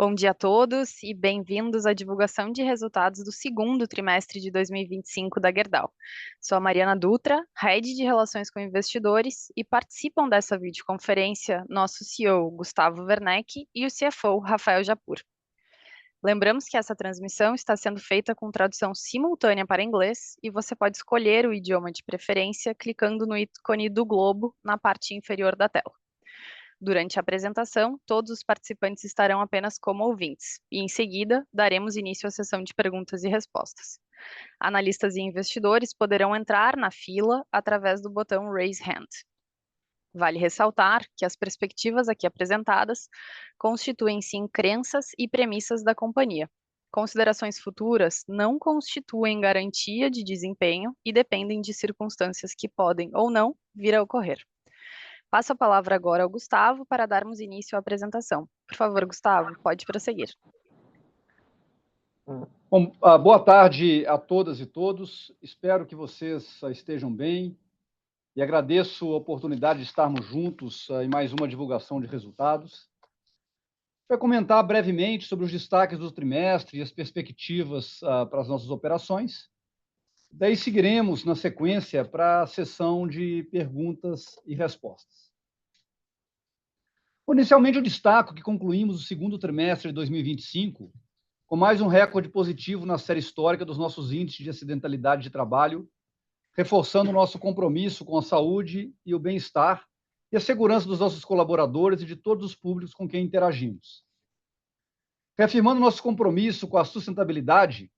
Bom dia a todos e bem-vindos à divulgação de resultados do segundo trimestre de 2025 da Gerdau. Sou a Mariana Dutra, Head de Relações com Investidores, e participam dessa videoconferência nosso CEO, Gustavo Werneck, e o CFO, Rafael Japur. Lembramos que essa transmissão está sendo feita com tradução simultânea para inglês e você pode escolher o idioma de preferência clicando no ícone do globo na parte inferior da tela. Durante a apresentação, todos os participantes estarão apenas como ouvintes, e em seguida daremos início à sessão de perguntas e respostas. Analistas e investidores poderão entrar na fila através do botão Raise Hand. Vale ressaltar que as perspectivas aqui apresentadas constituem-se em crenças e premissas da companhia. Considerações futuras não constituem garantia de desempenho e dependem de circunstâncias que podem ou não vir a ocorrer. Passo a palavra agora ao Gustavo para darmos início à apresentação. Por favor, Gustavo, pode prosseguir. Bom, boa tarde a todas e todos. Espero que vocês estejam bem e agradeço a oportunidade de estarmos juntos em mais uma divulgação de resultados. Para comentar brevemente sobre os destaques do trimestre e as perspectivas para as nossas operações. Daí seguiremos na sequência para a sessão de perguntas e respostas. Inicialmente, eu destaco que concluímos o segundo trimestre de 2025 com mais um recorde positivo na série histórica dos nossos índices de acidentalidade de trabalho, reforçando o nosso compromisso com a saúde e o bem-estar e a segurança dos nossos colaboradores e de todos os públicos com quem interagimos. Reafirmando nosso compromisso com a sustentabilidade,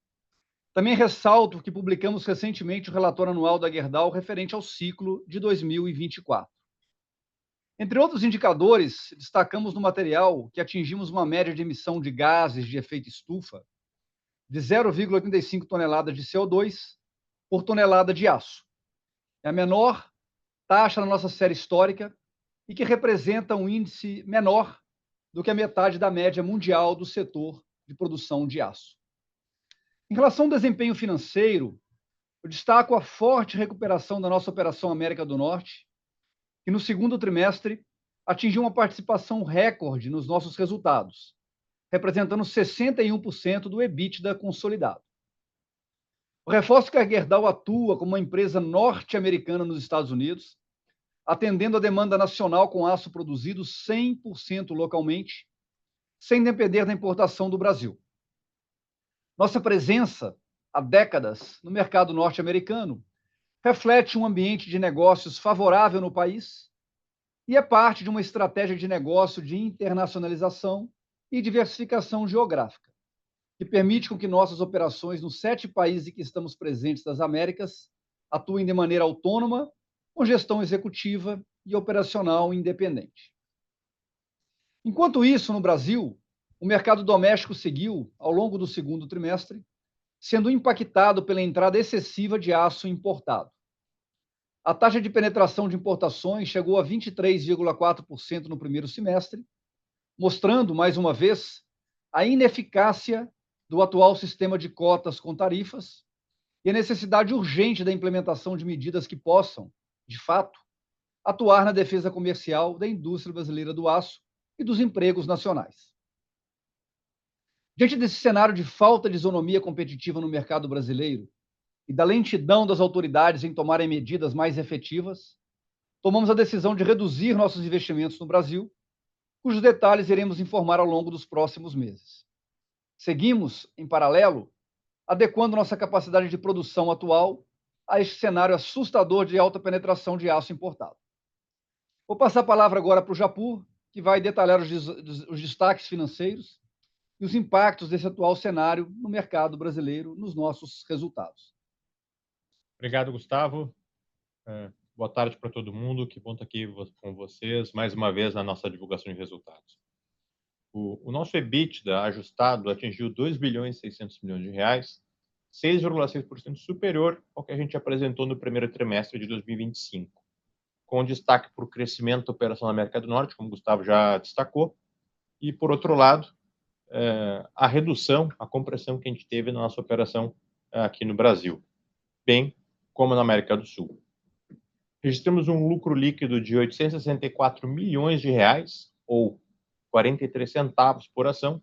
também ressalto que publicamos recentemente o relatório anual da Gerdau referente ao ciclo de 2024. Entre outros indicadores, destacamos no material que atingimos uma média de emissão de gases de efeito estufa de 0,85 toneladas de CO2 por tonelada de aço. É a menor taxa na nossa série histórica e que representa um índice menor do que a metade da média mundial do setor de produção de aço. Em relação ao desempenho financeiro, eu destaco a forte recuperação da nossa operação América do Norte, que no segundo trimestre atingiu uma participação recorde nos nossos resultados, representando 61% do EBITDA consolidado. Eu reforço que a Gerdau atua como uma empresa norte-americana nos Estados Unidos, atendendo a demanda nacional com aço produzido 100% localmente, sem depender da importação do Brasil. Nossa presença há décadas no mercado norte-americano reflete um ambiente de negócios favorável no país e é parte de uma estratégia de negócio de internacionalização e diversificação geográfica, que permite com que nossas operações nos 7 países em que estamos presentes das Américas atuem de maneira autônoma, com gestão executiva e operacional independente. Enquanto isso, no Brasil, o mercado doméstico seguiu, ao longo do segundo trimestre, sendo impactado pela entrada excessiva de aço importado. A taxa de penetração de importações chegou a 23,4% no primeiro semestre, mostrando, mais uma vez, a ineficácia do atual sistema de cotas com tarifas e a necessidade urgente da implementação de medidas que possam, de fato, atuar na defesa comercial da indústria brasileira do aço e dos empregos nacionais. Diante desse cenário de falta de isonomia competitiva no mercado brasileiro e da lentidão das autoridades em tomarem medidas mais efetivas, tomamos a decisão de reduzir nossos investimentos no Brasil, cujos detalhes iremos informar ao longo dos próximos meses. Seguimos, em paralelo, adequando nossa capacidade de produção atual a este cenário assustador de alta penetração de aço importado. Vou passar a palavra agora para o Japur, que vai detalhar os destaques financeiros e os impactos desse atual cenário no mercado brasileiro nos nossos resultados. Obrigado, Gustavo. Boa tarde para todo mundo. Que bom estar aqui com vocês mais uma vez na nossa divulgação de resultados. O nosso EBITDA ajustado atingiu 2 bilhões e 600 milhões de reais, 6,6% superior ao que a gente apresentou no primeiro trimestre de 2025, com destaque para o crescimento da operação na América do Norte, como o Gustavo já destacou, e, por outro lado, a redução, a compressão que a gente teve na nossa operação aqui no Brasil, bem como na América do Sul. Registramos um lucro líquido de 864 milhões de reais, ou 43 centavos por ação,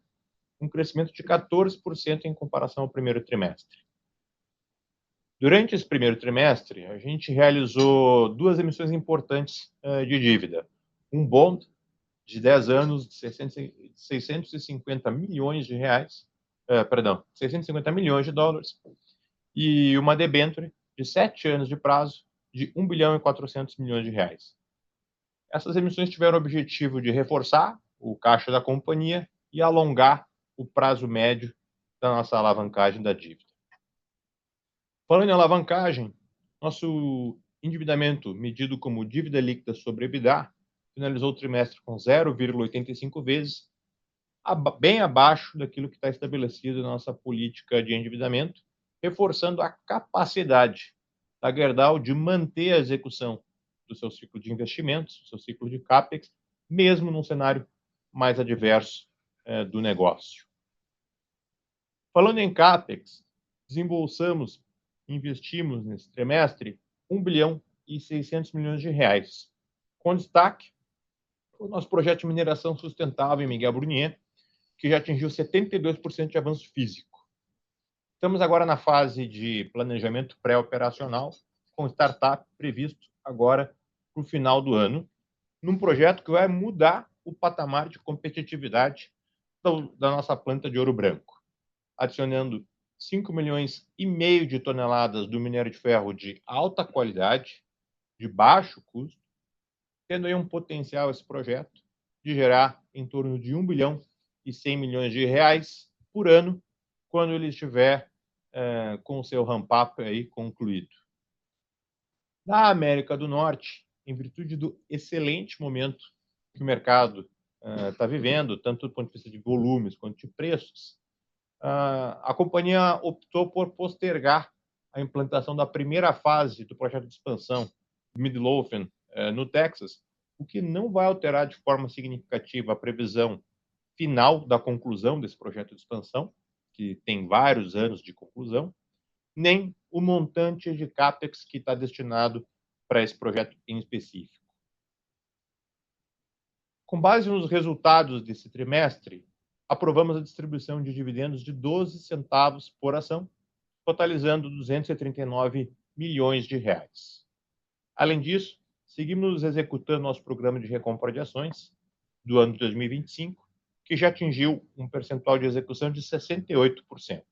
um crescimento de 14% em comparação ao primeiro trimestre. Durante esse primeiro trimestre, a gente realizou 2 emissões importantes de dívida. Um bond de 10 anos de 650 milhões de reais, 650 milhões de dólares, e uma debênture de 7 anos de prazo de 1 bilhão e 400 milhões de reais. Essas emissões tiveram o objetivo de reforçar o caixa da companhia e alongar o prazo médio da nossa alavancagem da dívida. Falando em alavancagem, nosso endividamento medido como dívida líquida sobre EBITDA finalizou o trimestre com 0,85 vezes, bem abaixo daquilo que está estabelecido na nossa política de endividamento, reforçando a capacidade da Gerdau de manter a execução do seu ciclo de investimentos, do seu ciclo de CAPEX, mesmo num cenário mais adverso do negócio. Falando em CAPEX, investimos nesse trimestre 1 bilhão e 600 milhões de reais, com destaque para o nosso projeto de mineração sustentável em Miguel Burnier, que já atingiu 72% de avanço físico. Estamos agora na fase de planejamento pré-operacional, com startup previsto agora para o final do ano, num projeto que vai mudar o patamar de competitividade da nossa planta de Ouro Branco, adicionando 5 milhões e meio de toneladas do minério de ferro de alta qualidade, de baixo custo, tendo aí um potencial esse projeto de gerar em torno de 1 bilhão e 100 milhões de reais por ano, quando ele estiver com o seu ramp-up aí concluído. Na América do Norte, em virtude do excelente momento que o mercado está vivendo, tanto do ponto de vista de volumes quanto de preços, a companhia optou por postergar a implantação da primeira fase do projeto de expansão Midlothian, no Texas, o que não vai alterar de forma significativa a previsão final da conclusão desse projeto de expansão, que tem vários anos de conclusão, nem o montante de CAPEX que está destinado para esse projeto em específico. Com base nos resultados desse trimestre, aprovamos a distribuição de dividendos de 12 centavos por ação, totalizando 239 milhões de reais. Além disso, seguimos executando nosso programa de recompra de ações do ano de 2025, que já atingiu um percentual de execução de 68%,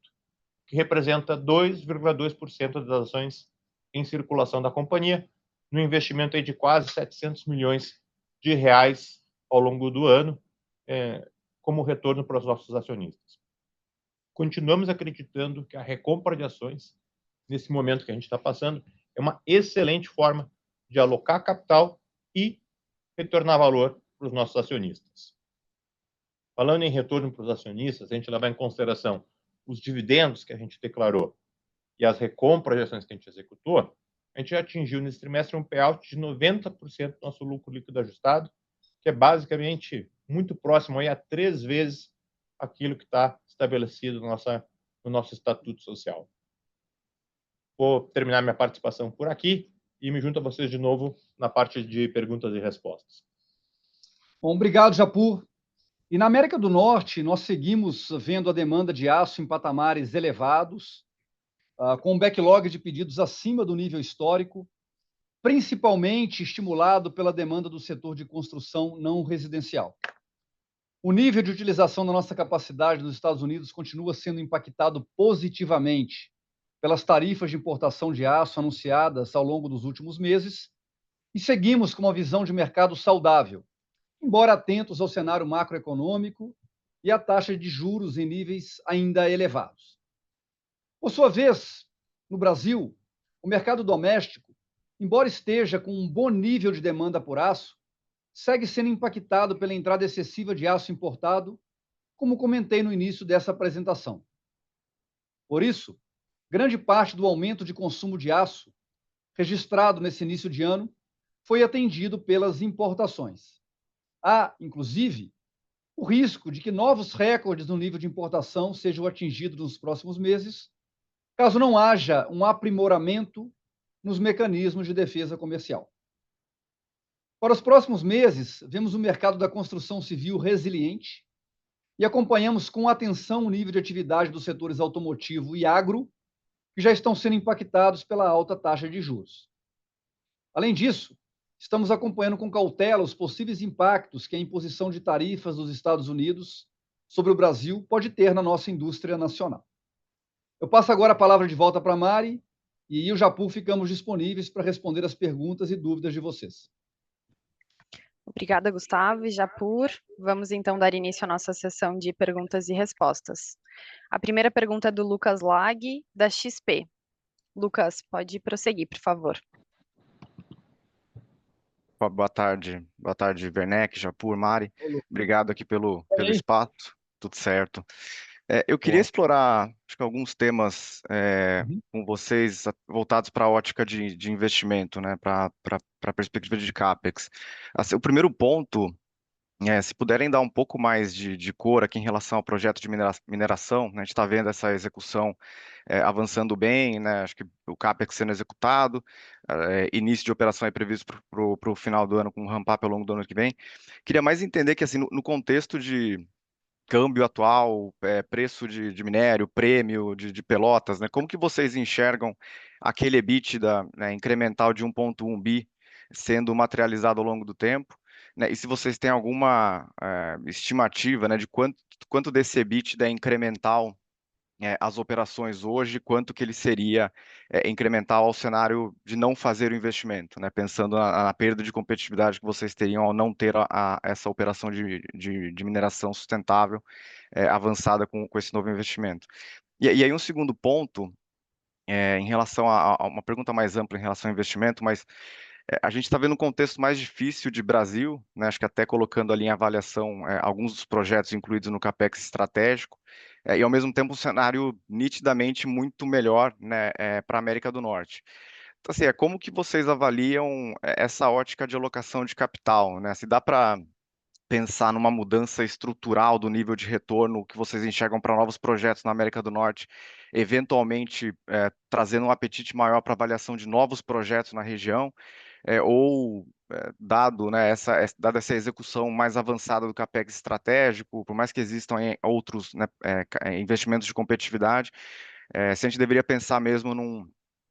que representa 2,2% das ações em circulação da companhia, no investimento aí de quase 700 milhões de reais ao longo do ano, como retorno para os nossos acionistas. Continuamos acreditando que a recompra de ações, nesse momento que a gente está passando, é uma excelente forma de alocar capital e retornar valor para os nossos acionistas. Falando em retorno para os acionistas, a gente leva em consideração os dividendos que a gente declarou e as recompras de ações que a gente executou, a gente já atingiu nesse trimestre um payout de 90% do nosso lucro líquido ajustado, que é basicamente muito próximo aí a 3 vezes aquilo que está estabelecido no nosso estatuto social. Vou terminar minha participação por aqui e me junto a vocês de novo na parte de perguntas e respostas. Bom, obrigado, Japur. E na América do Norte, nós seguimos vendo a demanda de aço em patamares elevados, com um backlog de pedidos acima do nível histórico, principalmente estimulado pela demanda do setor de construção não residencial. O nível de utilização da nossa capacidade nos Estados Unidos continua sendo impactado positivamente pelas tarifas de importação de aço anunciadas ao longo dos últimos meses, e seguimos com uma visão de mercado saudável, embora atentos ao cenário macroeconômico e à taxa de juros em níveis ainda elevados. Por sua vez, no Brasil, o mercado doméstico, embora esteja com um bom nível de demanda por aço, segue sendo impactado pela entrada excessiva de aço importado, como comentei no início dessa apresentação. Por isso, grande parte do aumento de consumo de aço registrado nesse início de ano foi atendido pelas importações. Há, inclusive, o risco de que novos recordes no nível de importação sejam atingidos nos próximos meses, caso não haja um aprimoramento nos mecanismos de defesa comercial. Para os próximos meses, vemos o mercado da construção civil resiliente, e acompanhamos com atenção o nível de atividade dos setores automotivo e agro, que já estão sendo impactados pela alta taxa de juros. Além disso, estamos acompanhando com cautela os possíveis impactos que a imposição de tarifas dos Estados Unidos sobre o Brasil pode ter na nossa indústria nacional. Eu passo agora a palavra de volta para a Mari, e eu e o Japur ficamos disponíveis para responder as perguntas e dúvidas de vocês. Obrigada, Gustavo e Japur. Vamos então dar início à nossa sessão de perguntas e respostas. A primeira pergunta é do Lucas Lag, da XP. Lucas, pode prosseguir, por favor. Boa tarde, Werneck, Japur, Mari. Obrigado aqui pelo espaço, tudo certo. Eu queria explorar, acho que alguns temas com vocês voltados para a ótica de investimento, né, para a perspectiva de CAPEX. Assim, o primeiro ponto, se puderem dar um pouco mais de cor aqui em relação ao projeto de mineração, né, a gente está vendo essa execução avançando bem, né, acho que o CAPEX sendo executado, início de operação é previsto para o final do ano, com um ramp-up ao longo do ano que vem. Queria mais entender que, assim, no contexto de câmbio atual, preço de minério, prêmio de Pelotas, né? Como que vocês enxergam aquele EBITDA, né, incremental de 1,1 bi sendo materializado ao longo do tempo? Né? E se vocês têm alguma estimativa, né, de quanto desse EBITDA é incremental as operações hoje, quanto que ele seria incremental ao cenário de não fazer o investimento, né? Pensando na perda de competitividade que vocês teriam ao não ter essa operação de mineração sustentável avançada com esse novo investimento. E aí um segundo ponto, em relação a uma pergunta mais ampla em relação ao investimento, mas a gente está vendo um contexto mais difícil de Brasil, né? Acho que até colocando ali em avaliação alguns dos projetos incluídos no CAPEX estratégico, e ao mesmo tempo um cenário nitidamente muito melhor, né, para a América do Norte. Então, assim, como que vocês avaliam essa ótica de alocação de capital, né? Se dá para pensar numa mudança estrutural do nível de retorno que vocês enxergam para novos projetos na América do Norte, eventualmente trazendo um apetite maior para avaliação de novos projetos na região, dada essa execução mais avançada do CAPEX estratégico, por mais que existam outros, né, investimentos de competitividade, se a gente deveria pensar mesmo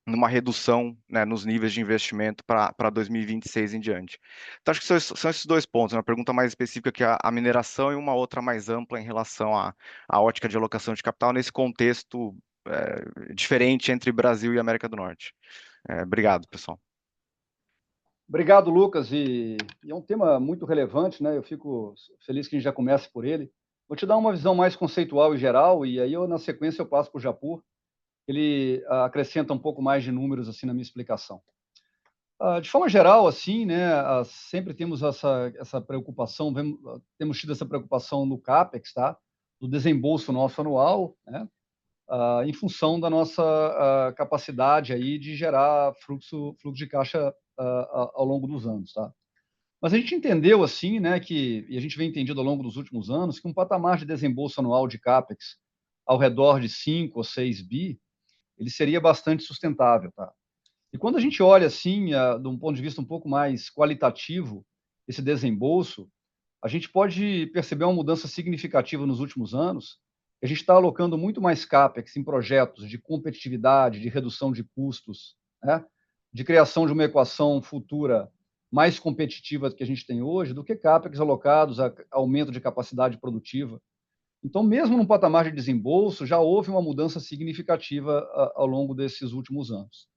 numa redução, né, nos níveis de investimento para 2026 em diante. Então, acho que são esses dois pontos, uma pergunta mais específica que a mineração e uma outra mais ampla em relação à ótica de alocação de capital nesse contexto diferente entre Brasil e América do Norte. Obrigado, pessoal. Obrigado, Lucas, e é um tema muito relevante, né? Eu fico feliz que a gente já comece por ele. Vou te dar uma visão mais conceitual e geral, e aí na sequência eu passo para o Japur. Ele acrescenta um pouco mais de números assim na minha explicação. De forma geral, assim, né, sempre temos essa preocupação, temos tido essa preocupação no CAPEX, tá? Do desembolso nosso anual, né? Em função da nossa capacidade aí de gerar fluxo de caixa ao longo dos anos, tá? Mas a gente entendeu assim, né, e a gente vem entendido ao longo dos últimos anos, que um patamar de desembolso anual de CAPEX ao redor de 5 ou 6 bi, ele seria bastante sustentável, tá? E quando a gente olha assim, de um ponto de vista um pouco mais qualitativo, esse desembolso, a gente pode perceber uma mudança significativa nos últimos anos. A gente está alocando muito mais CAPEX em projetos de competitividade, de redução de custos, né? De criação de uma equação futura mais competitiva que a gente tem hoje, do que CAPEX alocados a aumento de capacidade produtiva. Então, mesmo num patamar de desembolso, já houve uma mudança significativa ao longo desses últimos anos.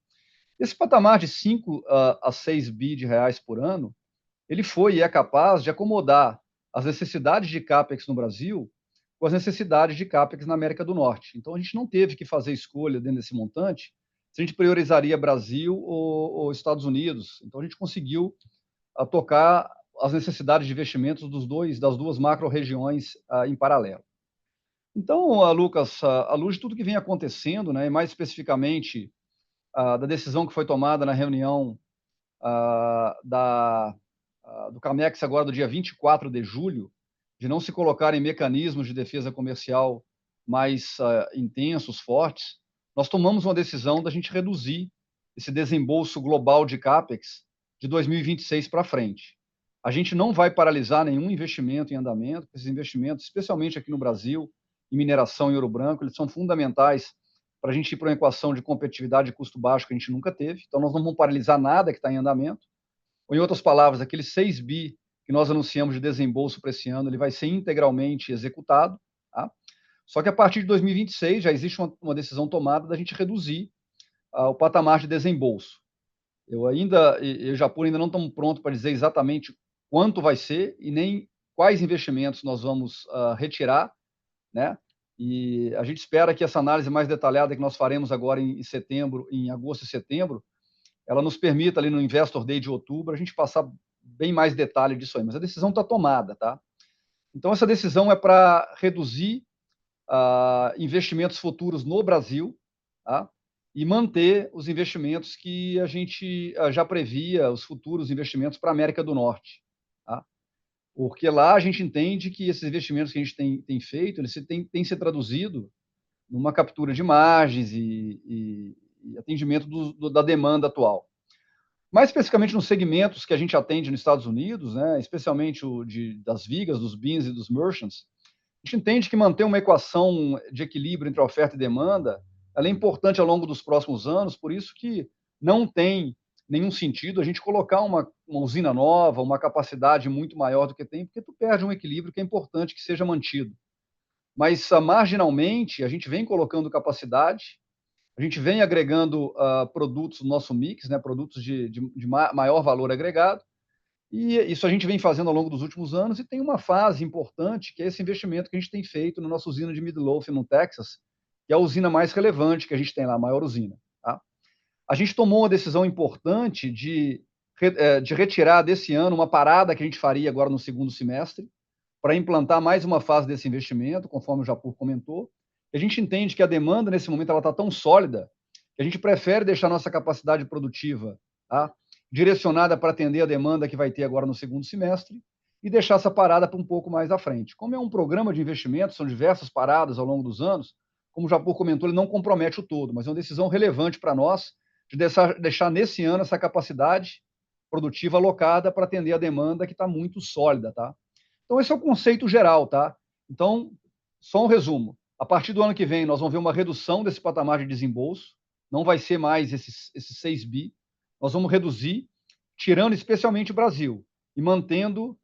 Esse patamar de 5 a 6 bi de reais por ano, ele foi e é capaz de acomodar as necessidades de CAPEX no Brasil com as necessidades de CAPEX na América do Norte. Então, a gente não teve que fazer escolha dentro desse montante se a gente priorizaria Brasil ou Estados Unidos. Então, a gente conseguiu tocar as necessidades de investimentos das duas macro-regiões em paralelo. Então, Lucas, à luz de tudo que vem acontecendo, né, e mais especificamente da decisão que foi tomada na reunião do CAMEX agora do dia 24 de julho, de não se colocarem mecanismos de defesa comercial mais intensos, fortes, nós tomamos uma decisão da gente reduzir esse desembolso global de CAPEX de 2026 para frente. A gente não vai paralisar nenhum investimento em andamento. Esses investimentos, especialmente aqui no Brasil, em mineração em Ouro Branco, eles são fundamentais para a gente ir para uma equação de competitividade e custo baixo que a gente nunca teve. Então, nós não vamos paralisar nada que está em andamento. Ou, em outras palavras, aquele 6 bi que nós anunciamos de desembolso para esse ano, ele vai ser integralmente executado. Tá? Só que a partir de 2026 já existe uma decisão tomada da gente reduzir o patamar de desembolso. Eu e o Japur ainda não estamos prontos para dizer exatamente quanto vai ser e nem quais investimentos nós vamos retirar, né? E a gente espera que essa análise mais detalhada que nós faremos agora em setembro, em agosto e setembro, ela nos permita ali no Investor Day de outubro a gente passar bem mais detalhe disso aí. Mas a decisão está tomada, tá? Então essa decisão é para reduzir investimentos futuros no Brasil, tá? E manter os investimentos que a gente já previa, os futuros investimentos para a América do Norte. Tá? Porque lá a gente entende que esses investimentos que a gente tem feito, eles têm se traduzido numa captura de margens e atendimento da demanda atual. Mais especificamente nos segmentos que a gente atende nos Estados Unidos, né, especialmente das vigas, dos beans e dos merchants, a gente entende que manter uma equação de equilíbrio entre a oferta e demanda ela é importante ao longo dos próximos anos, por isso que não tem nenhum sentido a gente colocar uma usina nova, uma capacidade muito maior do que tem, porque tu perde um equilíbrio que é importante que seja mantido. Mas, marginalmente, a gente vem colocando capacidade, a gente vem agregando produtos no nosso mix, né, produtos de maior valor agregado, e isso a gente vem fazendo ao longo dos últimos anos, e tem uma fase importante, que é esse investimento que a gente tem feito na nossa usina de Midlothian, no Texas, que é a usina mais relevante que a gente tem lá, a maior usina. Tá? A gente tomou uma decisão importante de retirar desse ano uma parada que a gente faria agora no segundo semestre, para implantar mais uma fase desse investimento, conforme o Japur comentou. A gente entende que a demanda, nesse momento, ela está tão sólida, que a gente prefere deixar nossa capacidade produtiva tá, direcionada para atender a demanda que vai ter agora no segundo semestre e deixar essa parada para um pouco mais à frente. Como é um programa de investimento, são diversas paradas ao longo dos anos, como o Japur comentou, ele não compromete o todo, mas é uma decisão relevante para nós de deixar nesse ano essa capacidade produtiva alocada para atender a demanda que está muito sólida, tá? Então, esse é o conceito geral, tá? Então, só um resumo. A partir do ano que vem, nós vamos ver uma redução desse patamar de desembolso. Não vai ser mais esses 6 bi. Nós vamos reduzir, tirando especialmente o Brasil e mantendo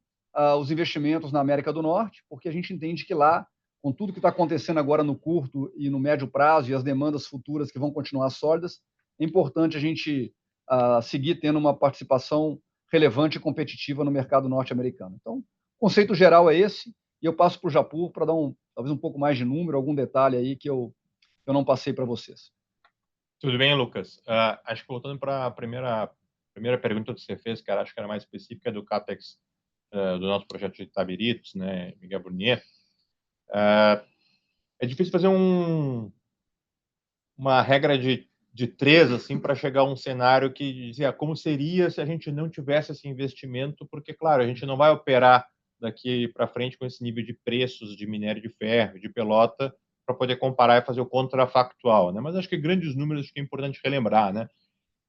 os investimentos na América do Norte, porque a gente entende que lá, com tudo que está acontecendo agora no curto e no médio prazo e as demandas futuras que vão continuar sólidas, é importante a gente seguir tendo uma participação relevante e competitiva no mercado norte-americano. Então, o conceito geral é esse, e eu passo para o Japur para dar talvez um pouco mais de número, algum detalhe aí que eu não passei para vocês. Tudo bem, Lucas? Acho que voltando para a primeira pergunta que você fez, cara, acho que era mais específica do CAPEX do nosso projeto de Itabiritos, né, Miguel Burnier. É difícil fazer uma regra de 3 assim, para chegar a um cenário que dizia como seria se a gente não tivesse esse investimento, porque, claro, a gente não vai operar daqui para frente com esse nível de preços de minério de ferro, de pelota, para poder comparar e fazer o contrafactual, né? Mas acho que grandes números acho que é importante relembrar, né?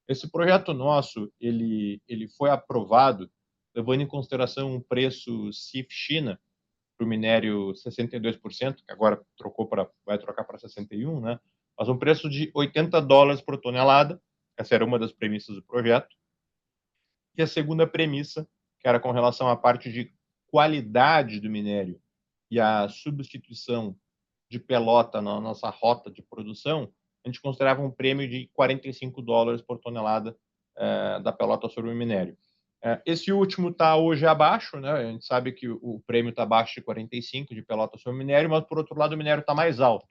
Esse projeto nosso, ele foi aprovado levando em consideração um preço CIF China para o minério 62%, que agora vai trocar para 61%, né? Mas um preço de $80 por tonelada. Essa era uma das premissas do projeto. E a segunda premissa, que era com relação à parte de qualidade do minério e a substituição de pelota na nossa rota de produção, a gente considerava um prêmio de $45 por tonelada da pelota sobre o minério. Esse último está hoje abaixo, né? A gente sabe que o prêmio está abaixo de 45 de pelota sobre o minério, mas por outro lado o minério está mais alto.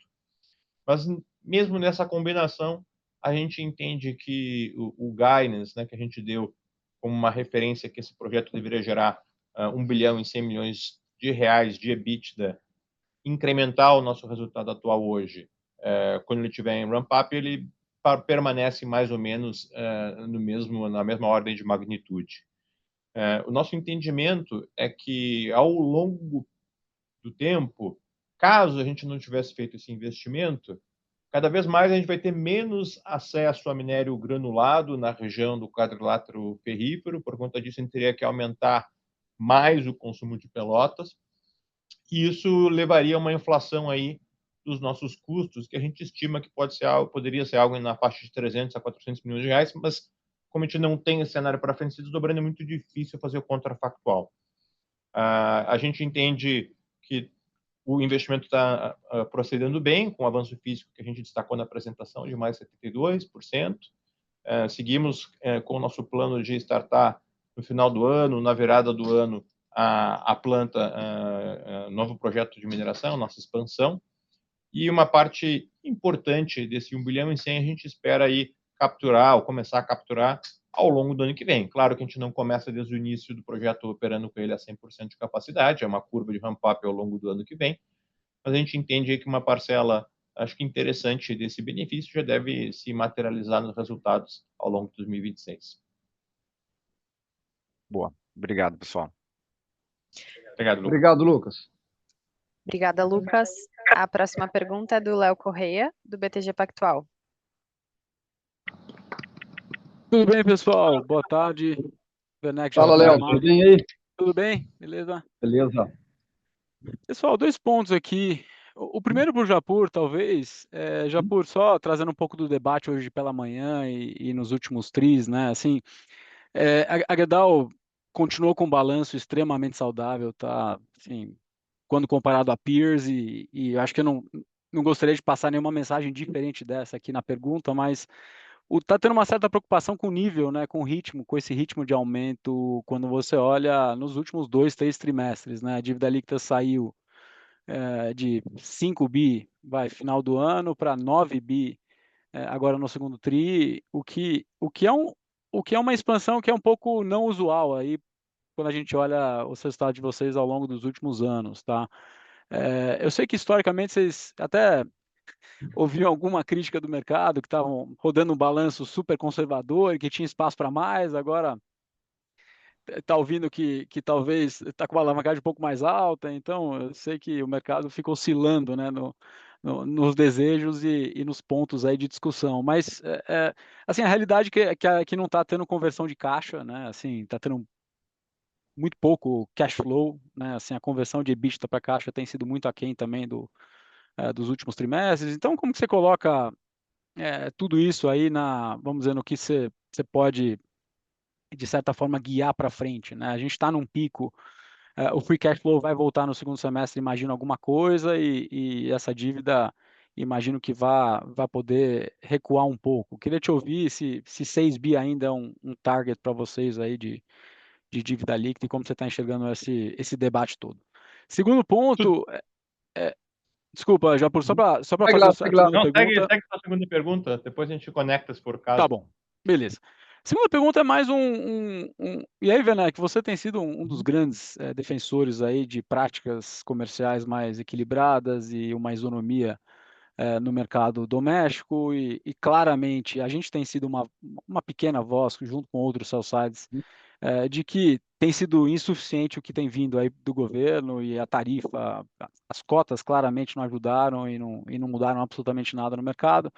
Mas mesmo nessa combinação, a gente entende que o guidance, né, que a gente deu como uma referência que esse projeto deveria gerar 1 bilhão e 100 milhões de reais de EBITDA, incrementar o nosso resultado atual hoje, quando ele estiver em ramp-up, ele permanece mais ou menos na mesma ordem de magnitude. O nosso entendimento é que, ao longo do tempo, caso a gente não tivesse feito esse investimento, cada vez mais a gente vai ter menos acesso a minério granulado na região do quadrilátero ferrífero. Por conta disso, a gente teria que aumentar mais o consumo de Pelotas, e isso levaria a uma inflação aí dos nossos custos, que a gente estima que poderia ser algo na faixa de 300 a 400 milhões de reais, mas como a gente não tem esse cenário para frente se desdobrando, é muito difícil fazer o contrafactual. A gente entende que o investimento está procedendo bem, com o avanço físico que a gente destacou na apresentação, de mais 72%. Seguimos com o nosso plano de startar no final do ano, na virada do ano, a planta, novo projeto de mineração, nossa expansão. E uma parte importante desse 1 bilhão e 100 a gente espera aí capturar, ou começar a capturar ao longo do ano que vem. Claro que a gente não começa desde o início do projeto operando com ele a 100% de capacidade, é uma curva de ramp-up ao longo do ano que vem, mas a gente entende aí que uma parcela, acho que interessante desse benefício já deve se materializar nos resultados ao longo de 2026. Boa. Obrigado, pessoal. Obrigado, Lucas. Obrigado, Lucas. Obrigada, Lucas. A próxima pergunta é do Léo Correia, do BTG Pactual. Tudo bem, pessoal? Boa tarde. Werneck, Fala, Japur, Léo, Mari. tudo bem aí? Tudo bem? Beleza? Beleza. Pessoal, 2 pontos aqui. O primeiro para o Japur, talvez. Japur, só trazendo um pouco do debate hoje pela manhã e nos últimos tris, né? Assim, a Gerdau continuou com um balanço extremamente saudável, tá? Assim, quando comparado a peers, e eu acho que eu não gostaria de passar nenhuma mensagem diferente dessa aqui na pergunta, mas tá tendo uma certa preocupação com o nível, né, com o ritmo, com esse ritmo de aumento, quando você olha nos últimos 2, 3 trimestres, né, a dívida líquida saiu de 5 bi, final do ano, para 9 bi agora no segundo tri, o que é uma expansão que é um pouco não usual aí, quando a gente olha os resultados de vocês ao longo dos últimos anos, tá? Eu sei que historicamente vocês até ouviram alguma crítica do mercado, que estavam rodando um balanço super conservador, que tinha espaço para mais, agora está ouvindo que talvez está com uma alavancagem um pouco mais alta, então eu sei que o mercado fica oscilando, né, nos desejos e nos pontos aí de discussão, mas assim, a realidade é que não está tendo conversão de caixa, né, assim, está tendo muito pouco cash flow, né, assim, a conversão de EBITDA para caixa tem sido muito aquém também dos últimos trimestres, então como que você coloca tudo isso aí vamos dizer, no que você pode, de certa forma, guiar para frente, né? A gente está num pico, o free cash flow vai voltar no segundo semestre, imagino alguma coisa, e essa dívida, imagino que vá poder recuar um pouco. Queria te ouvir se 6 bi ainda é um target para vocês aí de dívida líquida e como você está enxergando esse debate todo. Segundo ponto, desculpa, já só para Segue fazer lá, a segue lá. segunda Não, pergunta. segue a segunda pergunta, depois a gente conecta se for o caso. Tá bom, beleza. Segunda pergunta é mais E aí, Werneck, você tem sido um dos grandes defensores aí de práticas comerciais mais equilibradas e uma isonomia no mercado doméstico e claramente a gente tem sido uma pequena voz, junto com outros sell-sides, de que tem sido insuficiente o que tem vindo aí do governo e a tarifa, as cotas claramente não ajudaram e não mudaram absolutamente nada no mercado.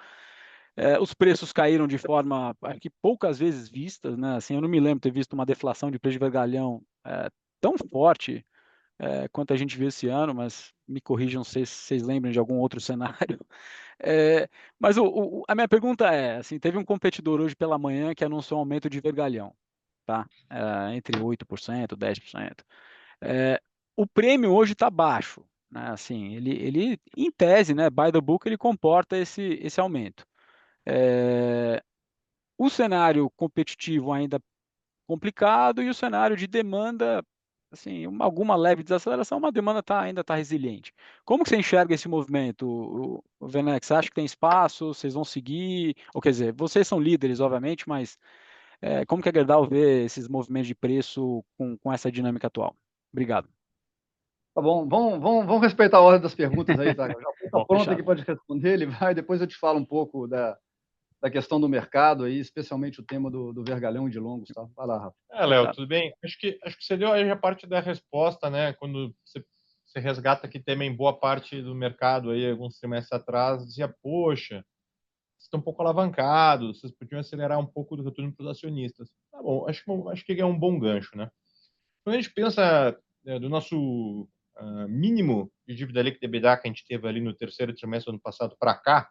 Os preços caíram de forma, acho que poucas vezes vistas, né? Assim, eu não me lembro de ter visto uma deflação de preço de vergalhão tão forte quanto a gente viu esse ano, mas me corrijam se vocês lembram de algum outro cenário. Mas a minha pergunta assim, teve um competidor hoje pela manhã que anunciou um aumento de vergalhão, tá? Entre 8%, 10%. O prêmio hoje está baixo, né? Assim, ele, em tese, né, by the book, ele comporta esse aumento. O cenário competitivo ainda complicado e o cenário de demanda, assim, alguma leve desaceleração, mas a demanda ainda está resiliente. Como que você enxerga esse movimento, o Werneck? Você acha que tem espaço? Vocês vão seguir? Ou quer dizer, vocês são líderes, obviamente, mas como que a Gerdau vê esses movimentos de preço com essa dinâmica atual? Obrigado. Tá bom, vamos respeitar a ordem das perguntas aí, tá? Já está pronto Fechado. aqui para responder, ele vai, depois eu te falo um pouco da questão do mercado aí, especialmente o tema do vergalhão e de longos, tá? Vai lá, Rafa. Léo, tudo bem? Acho que você deu aí a parte da resposta, né? Quando você resgata que também boa parte do mercado aí, alguns trimestres atrás, dizia, poxa, vocês estão um pouco alavancados, vocês podiam acelerar um pouco do retorno para os acionistas. Tá bom, acho que é um bom gancho, né? quando a gente pensa do nosso mínimo de dívida líquida EBITDA que a gente teve ali no terceiro trimestre do ano passado para cá,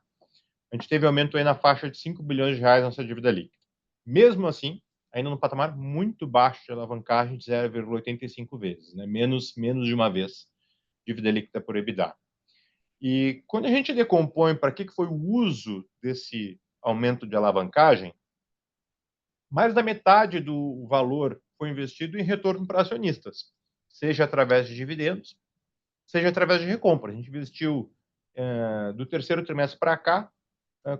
a gente teve aumento aí na faixa de 5 bilhões de reais na nossa dívida líquida. Mesmo assim, ainda num patamar muito baixo de alavancagem de 0,85 vezes, né? menos de uma vez dívida líquida por EBITDA. E quando a gente decompõe para que foi o uso desse aumento de alavancagem, mais da metade do valor foi investido em retorno para acionistas, seja através de dividendos, seja através de recompra. A gente investiu do terceiro trimestre para cá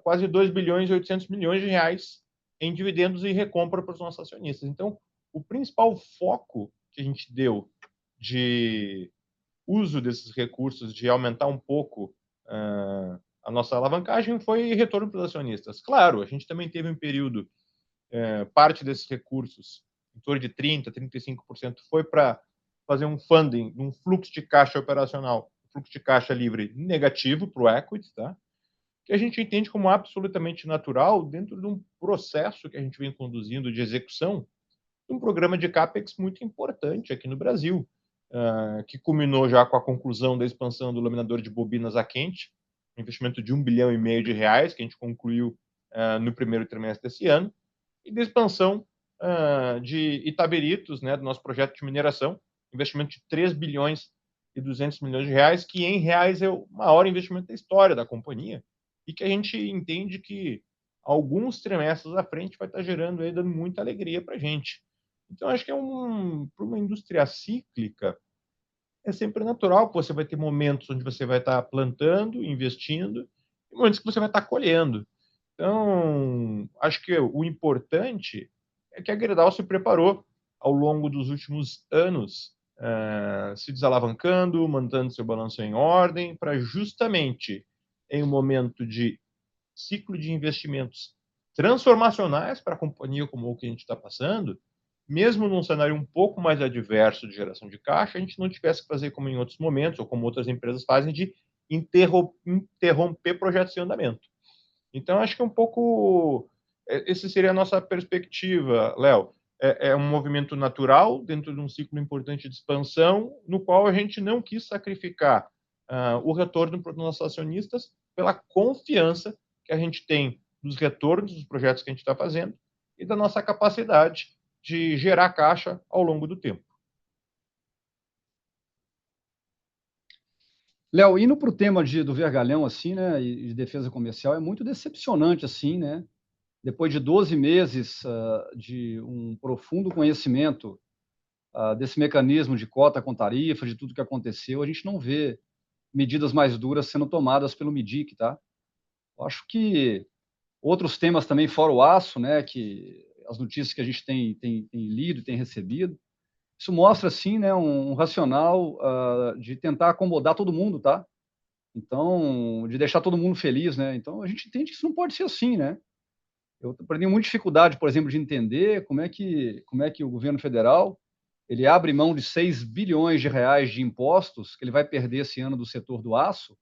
quase 2 bilhões e 800 milhões de reais em dividendos e recompra para os nossos acionistas. Então, o principal foco que a gente deu de uso desses recursos, de aumentar um pouco a nossa alavancagem, foi retorno para os acionistas. Claro, a gente também teve um período, parte desses recursos, em torno de 30%, 35%, foi para fazer um funding, um fluxo de caixa operacional, fluxo de caixa livre negativo para o equity, tá? Que a gente entende como absolutamente natural dentro de um processo que a gente vem conduzindo de execução de um programa de CAPEX muito importante aqui no Brasil, que culminou já com a conclusão da expansão do laminador de bobinas a quente, um investimento de 1,5 bilhão de reais, que a gente concluiu no primeiro trimestre desse ano, e da expansão de Itabiritos, né, do nosso projeto de mineração, investimento de 3 bilhões e 200 milhões de reais, que em reais é o maior investimento da história da companhia, e que a gente entende que alguns trimestres à frente vai estar gerando aí, dando muita alegria para a gente. Então, acho que para uma indústria cíclica, é sempre natural que você vai ter momentos onde você vai estar plantando, investindo, e momentos que você vai estar colhendo. Então, acho que o importante é que a Gerdau se preparou ao longo dos últimos anos, se desalavancando, mantendo seu balanço em ordem, para justamente em um momento de ciclo de investimentos transformacionais para a companhia como o que a gente está passando, mesmo num cenário um pouco mais adverso de geração de caixa, a gente não tivesse que fazer como em outros momentos, ou como outras empresas fazem, de interromper projetos em andamento. Então, acho que um pouco essa seria a nossa perspectiva, Léo. É um movimento natural dentro de um ciclo importante de expansão, no qual a gente não quis sacrificar o retorno para os nossos acionistas pela confiança que a gente tem dos retornos dos projetos que a gente está fazendo e da nossa capacidade de gerar caixa ao longo do tempo. Léo, indo para o tema do vergalhão, assim, né, e de defesa comercial, é muito decepcionante, assim, né? Depois de 12 meses de um profundo conhecimento desse mecanismo de cota com tarifa, de tudo que aconteceu, a gente não vê medidas mais duras sendo tomadas pelo MIDIC, tá? Eu acho que outros temas também, fora o aço, né, que as notícias que a gente tem lido, tem recebido, isso mostra, assim, né, um racional de tentar acomodar todo mundo, tá? Então, de deixar todo mundo feliz, né? Então, a gente entende que isso não pode ser assim, né? Eu tenho muita dificuldade, por exemplo, de entender como é que o governo federal ele abre mão de 6 bilhões de reais de impostos que ele vai perder esse ano do setor do aço,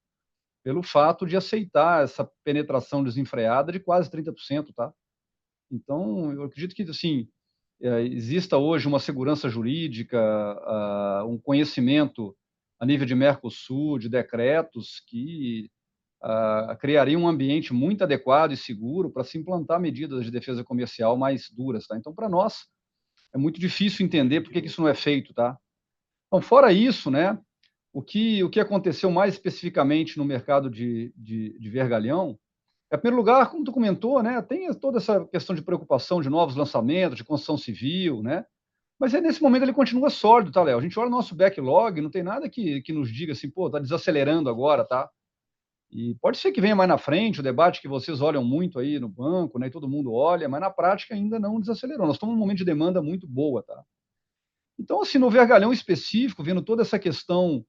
pelo fato de aceitar essa penetração desenfreada de quase 30%, tá? Então, eu acredito que, assim, exista hoje uma segurança jurídica, um conhecimento a nível de Mercosul, de decretos que criaria um ambiente muito adequado e seguro para se implantar medidas de defesa comercial mais duras, tá? Então, para nós, é muito difícil entender por que isso não é feito, tá? Então, fora isso, né, o que aconteceu mais especificamente no mercado de vergalhão, em primeiro lugar, como tu comentou, né, tem toda essa questão de preocupação de novos lançamentos, de construção civil, né? Mas nesse momento ele continua sólido, tá, Léo? A gente olha o nosso backlog, não tem nada que nos diga assim, pô, tá desacelerando agora, tá? E pode ser que venha mais na frente o debate que vocês olham muito aí no banco, né? E todo mundo olha, mas na prática ainda não desacelerou. Nós estamos num momento de demanda muito boa, tá? Então, assim, no vergalhão específico, vendo toda essa questão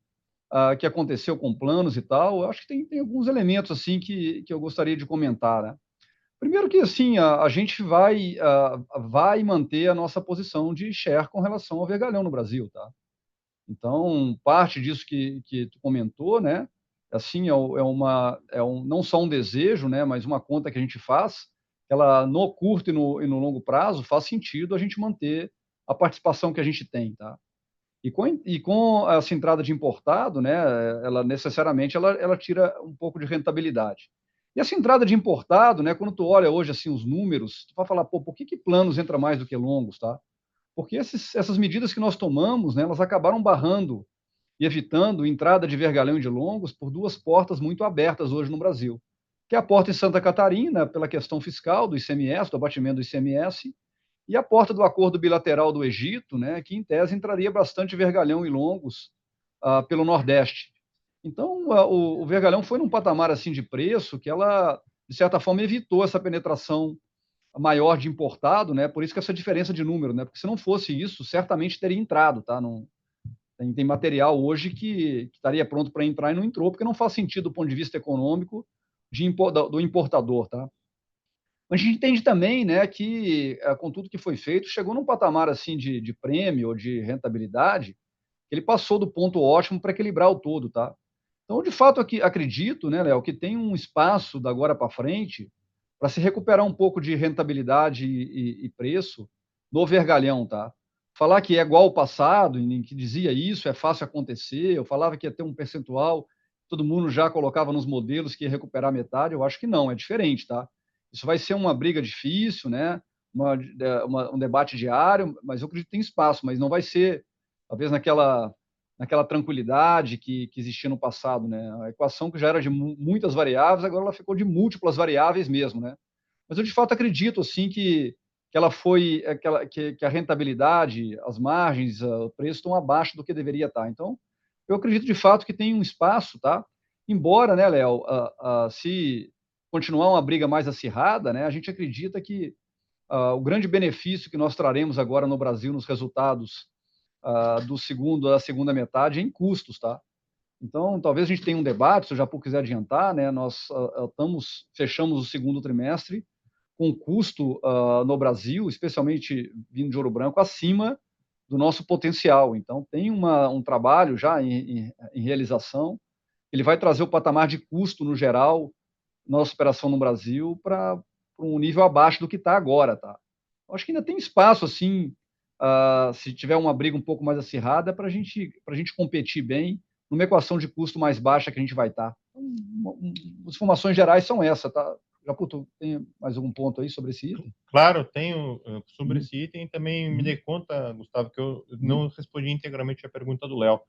que aconteceu com planos e tal, eu acho que tem alguns elementos assim que eu gostaria de comentar, né? Primeiro que assim a gente vai manter a nossa posição de share com relação ao vergalhão no Brasil, tá? Então parte disso que tu comentou, né? Assim não só um desejo, né? Mas uma conta que a gente faz, ela no curto e no longo prazo faz sentido a gente manter a participação que a gente tem, tá? E com essa entrada de importado, né, ela necessariamente ela tira um pouco de rentabilidade. E essa entrada de importado, né, quando tu olha hoje assim os números, tu vai falar, pô, por que planos entra mais do que longos, tá? Porque essas medidas que nós tomamos, né, elas acabaram barrando e evitando entrada de vergalhão e de longos por duas portas muito abertas hoje no Brasil, que é a porta em Santa Catarina, pela questão fiscal do ICMS, do abatimento do ICMS, e a porta do acordo bilateral do Egito, né, que em tese entraria bastante vergalhão e longos pelo Nordeste. Então, o vergalhão foi num patamar assim de preço que ela, de certa forma, evitou essa penetração maior de importado, né? Por isso que essa diferença de número, né? Porque se não fosse isso, certamente teria entrado, tá? Não, tem material hoje que estaria pronto para entrar e não entrou, porque não faz sentido do ponto de vista econômico do importador, tá? Mas a gente entende também, né, que com tudo que foi feito, chegou num patamar assim de prêmio ou de rentabilidade, que ele passou do ponto ótimo para equilibrar o todo, tá? Então, de fato, aqui, acredito, né, Léo, que tem um espaço da agora para frente para se recuperar um pouco de rentabilidade e preço no vergalhão, tá? Falar que é igual ao passado, em que dizia isso, é fácil acontecer, eu falava que ia ter um percentual, todo mundo já colocava nos modelos que ia recuperar metade, eu acho que não, é diferente, tá? Isso vai ser uma briga difícil, né? Um debate diário, mas eu acredito que tem espaço, mas não vai ser, talvez, naquela tranquilidade que existia no passado, né? A equação que já era de muitas variáveis, agora ela ficou de múltiplas variáveis mesmo, né? Mas eu de fato acredito assim que ela foi que a rentabilidade, as margens, o preço estão abaixo do que deveria estar. Então, eu acredito de fato que tem um espaço, tá? Embora, né, Léo, se continuar uma briga mais acirrada, né, a gente acredita que o grande benefício que nós traremos agora no Brasil nos resultados da segunda metade é em custos, tá? Então, talvez a gente tenha um debate, se o Japur quiser adiantar, né? Nós fechamos o segundo trimestre com custo no Brasil, especialmente vindo de Ouro Branco, acima do nosso potencial. Então, tem um trabalho já em realização. Ele vai trazer o patamar de custo no geral, nossa operação no Brasil, para um nível abaixo do que está agora, tá? Acho que ainda tem espaço, assim, se tiver uma briga um pouco mais acirrada, para a gente competir bem numa equação de custo mais baixa que a gente vai estar. Então, as informações gerais são essas, tá? Japuto, tem mais algum ponto aí sobre esse item? Claro, tenho sobre esse item. Também me dei conta, Gustavo, que eu não respondi integralmente a pergunta do Léo.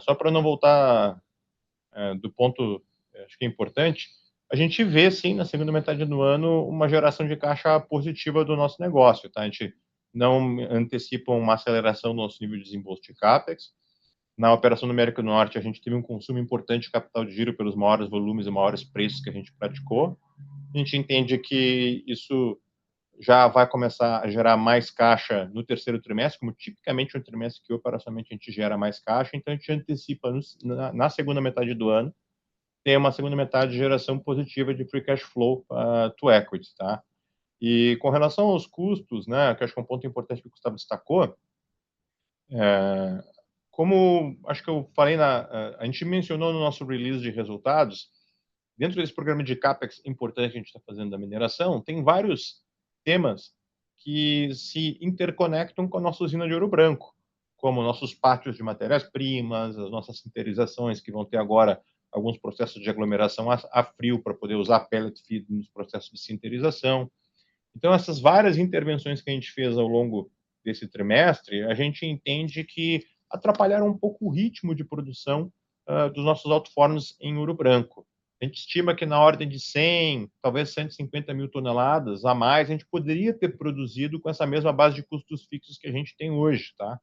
Só para não voltar do ponto, acho que é importante, a gente vê, sim, na segunda metade do ano, uma geração de caixa positiva do nosso negócio, tá? A gente não antecipa uma aceleração do nosso nível de desembolso de CAPEX. Na operação no América do Norte, a gente teve um consumo importante de capital de giro pelos maiores volumes e maiores preços que a gente praticou. A gente entende que isso já vai começar a gerar mais caixa no terceiro trimestre, como tipicamente um trimestre que operacionalmente a gente gera mais caixa, então a gente antecipa na segunda metade do ano ter uma segunda metade de geração positiva de free cash flow to equity, tá? E com relação aos custos, né, que acho que é um ponto importante que o Gustavo destacou, como acho que eu falei, a gente mencionou no nosso release de resultados, dentro desse programa de CAPEX importante que a gente está fazendo da mineração, tem vários temas que se interconectam com a nossa usina de Ouro Branco, como nossos pátios de matérias-primas, as nossas sinterizações, que vão ter agora alguns processos de aglomeração a frio para poder usar pellet feed nos processos de sinterização. Então, essas várias intervenções que a gente fez ao longo desse trimestre, a gente entende que atrapalharam um pouco o ritmo de produção dos nossos alto-fornos em Ouro Branco. A gente estima que na ordem de 100, talvez 150 mil toneladas a mais, a gente poderia ter produzido com essa mesma base de custos fixos que a gente tem hoje, tá?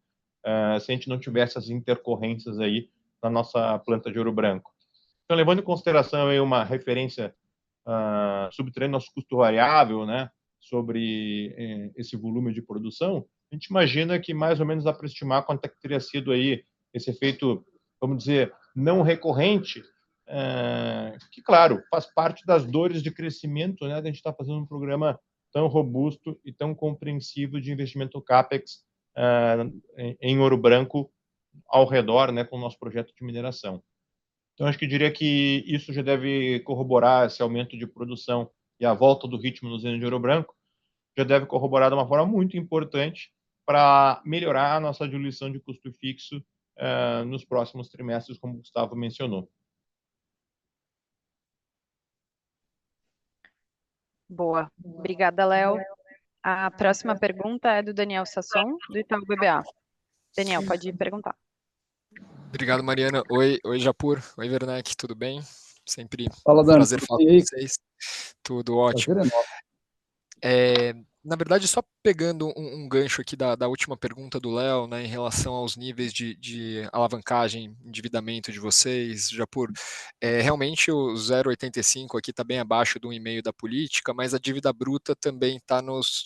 Se a gente não tivesse as intercorrências aí na nossa planta de Ouro Branco. Então, levando em consideração aí uma referência subtraindo nosso custo variável, né, sobre esse volume de produção, a gente imagina que mais ou menos dá para estimar quanto é que teria sido aí esse efeito, vamos dizer, não recorrente, que, claro, faz parte das dores de crescimento, né, de a gente estar fazendo um programa tão robusto e tão compreensivo de investimento CAPEX em Ouro Branco ao redor, né, com o nosso projeto de mineração. Então, acho que eu diria que isso já deve corroborar esse aumento de produção e a volta do ritmo no usina de Ouro Branco, já deve corroborar de uma forma muito importante para melhorar a nossa diluição de custo fixo nos próximos trimestres, como o Gustavo mencionou. Boa. Obrigada, Léo. A próxima pergunta é do Daniel Sasson, do Itaú BBA. Daniel, pode perguntar. Obrigado, Mariana. Oi, Japur. Oi, Werneck, tudo bem? Sempre Fala, um Dani, prazer tudo falar bem com aí? vocês. Tudo ótimo. Prazer é nosso. Na verdade, só pegando um gancho aqui da última pergunta do Léo, né, em relação aos níveis de alavancagem, endividamento de vocês, Japur, realmente o 0,85 aqui está bem abaixo do 1,5 da política, mas a dívida bruta também está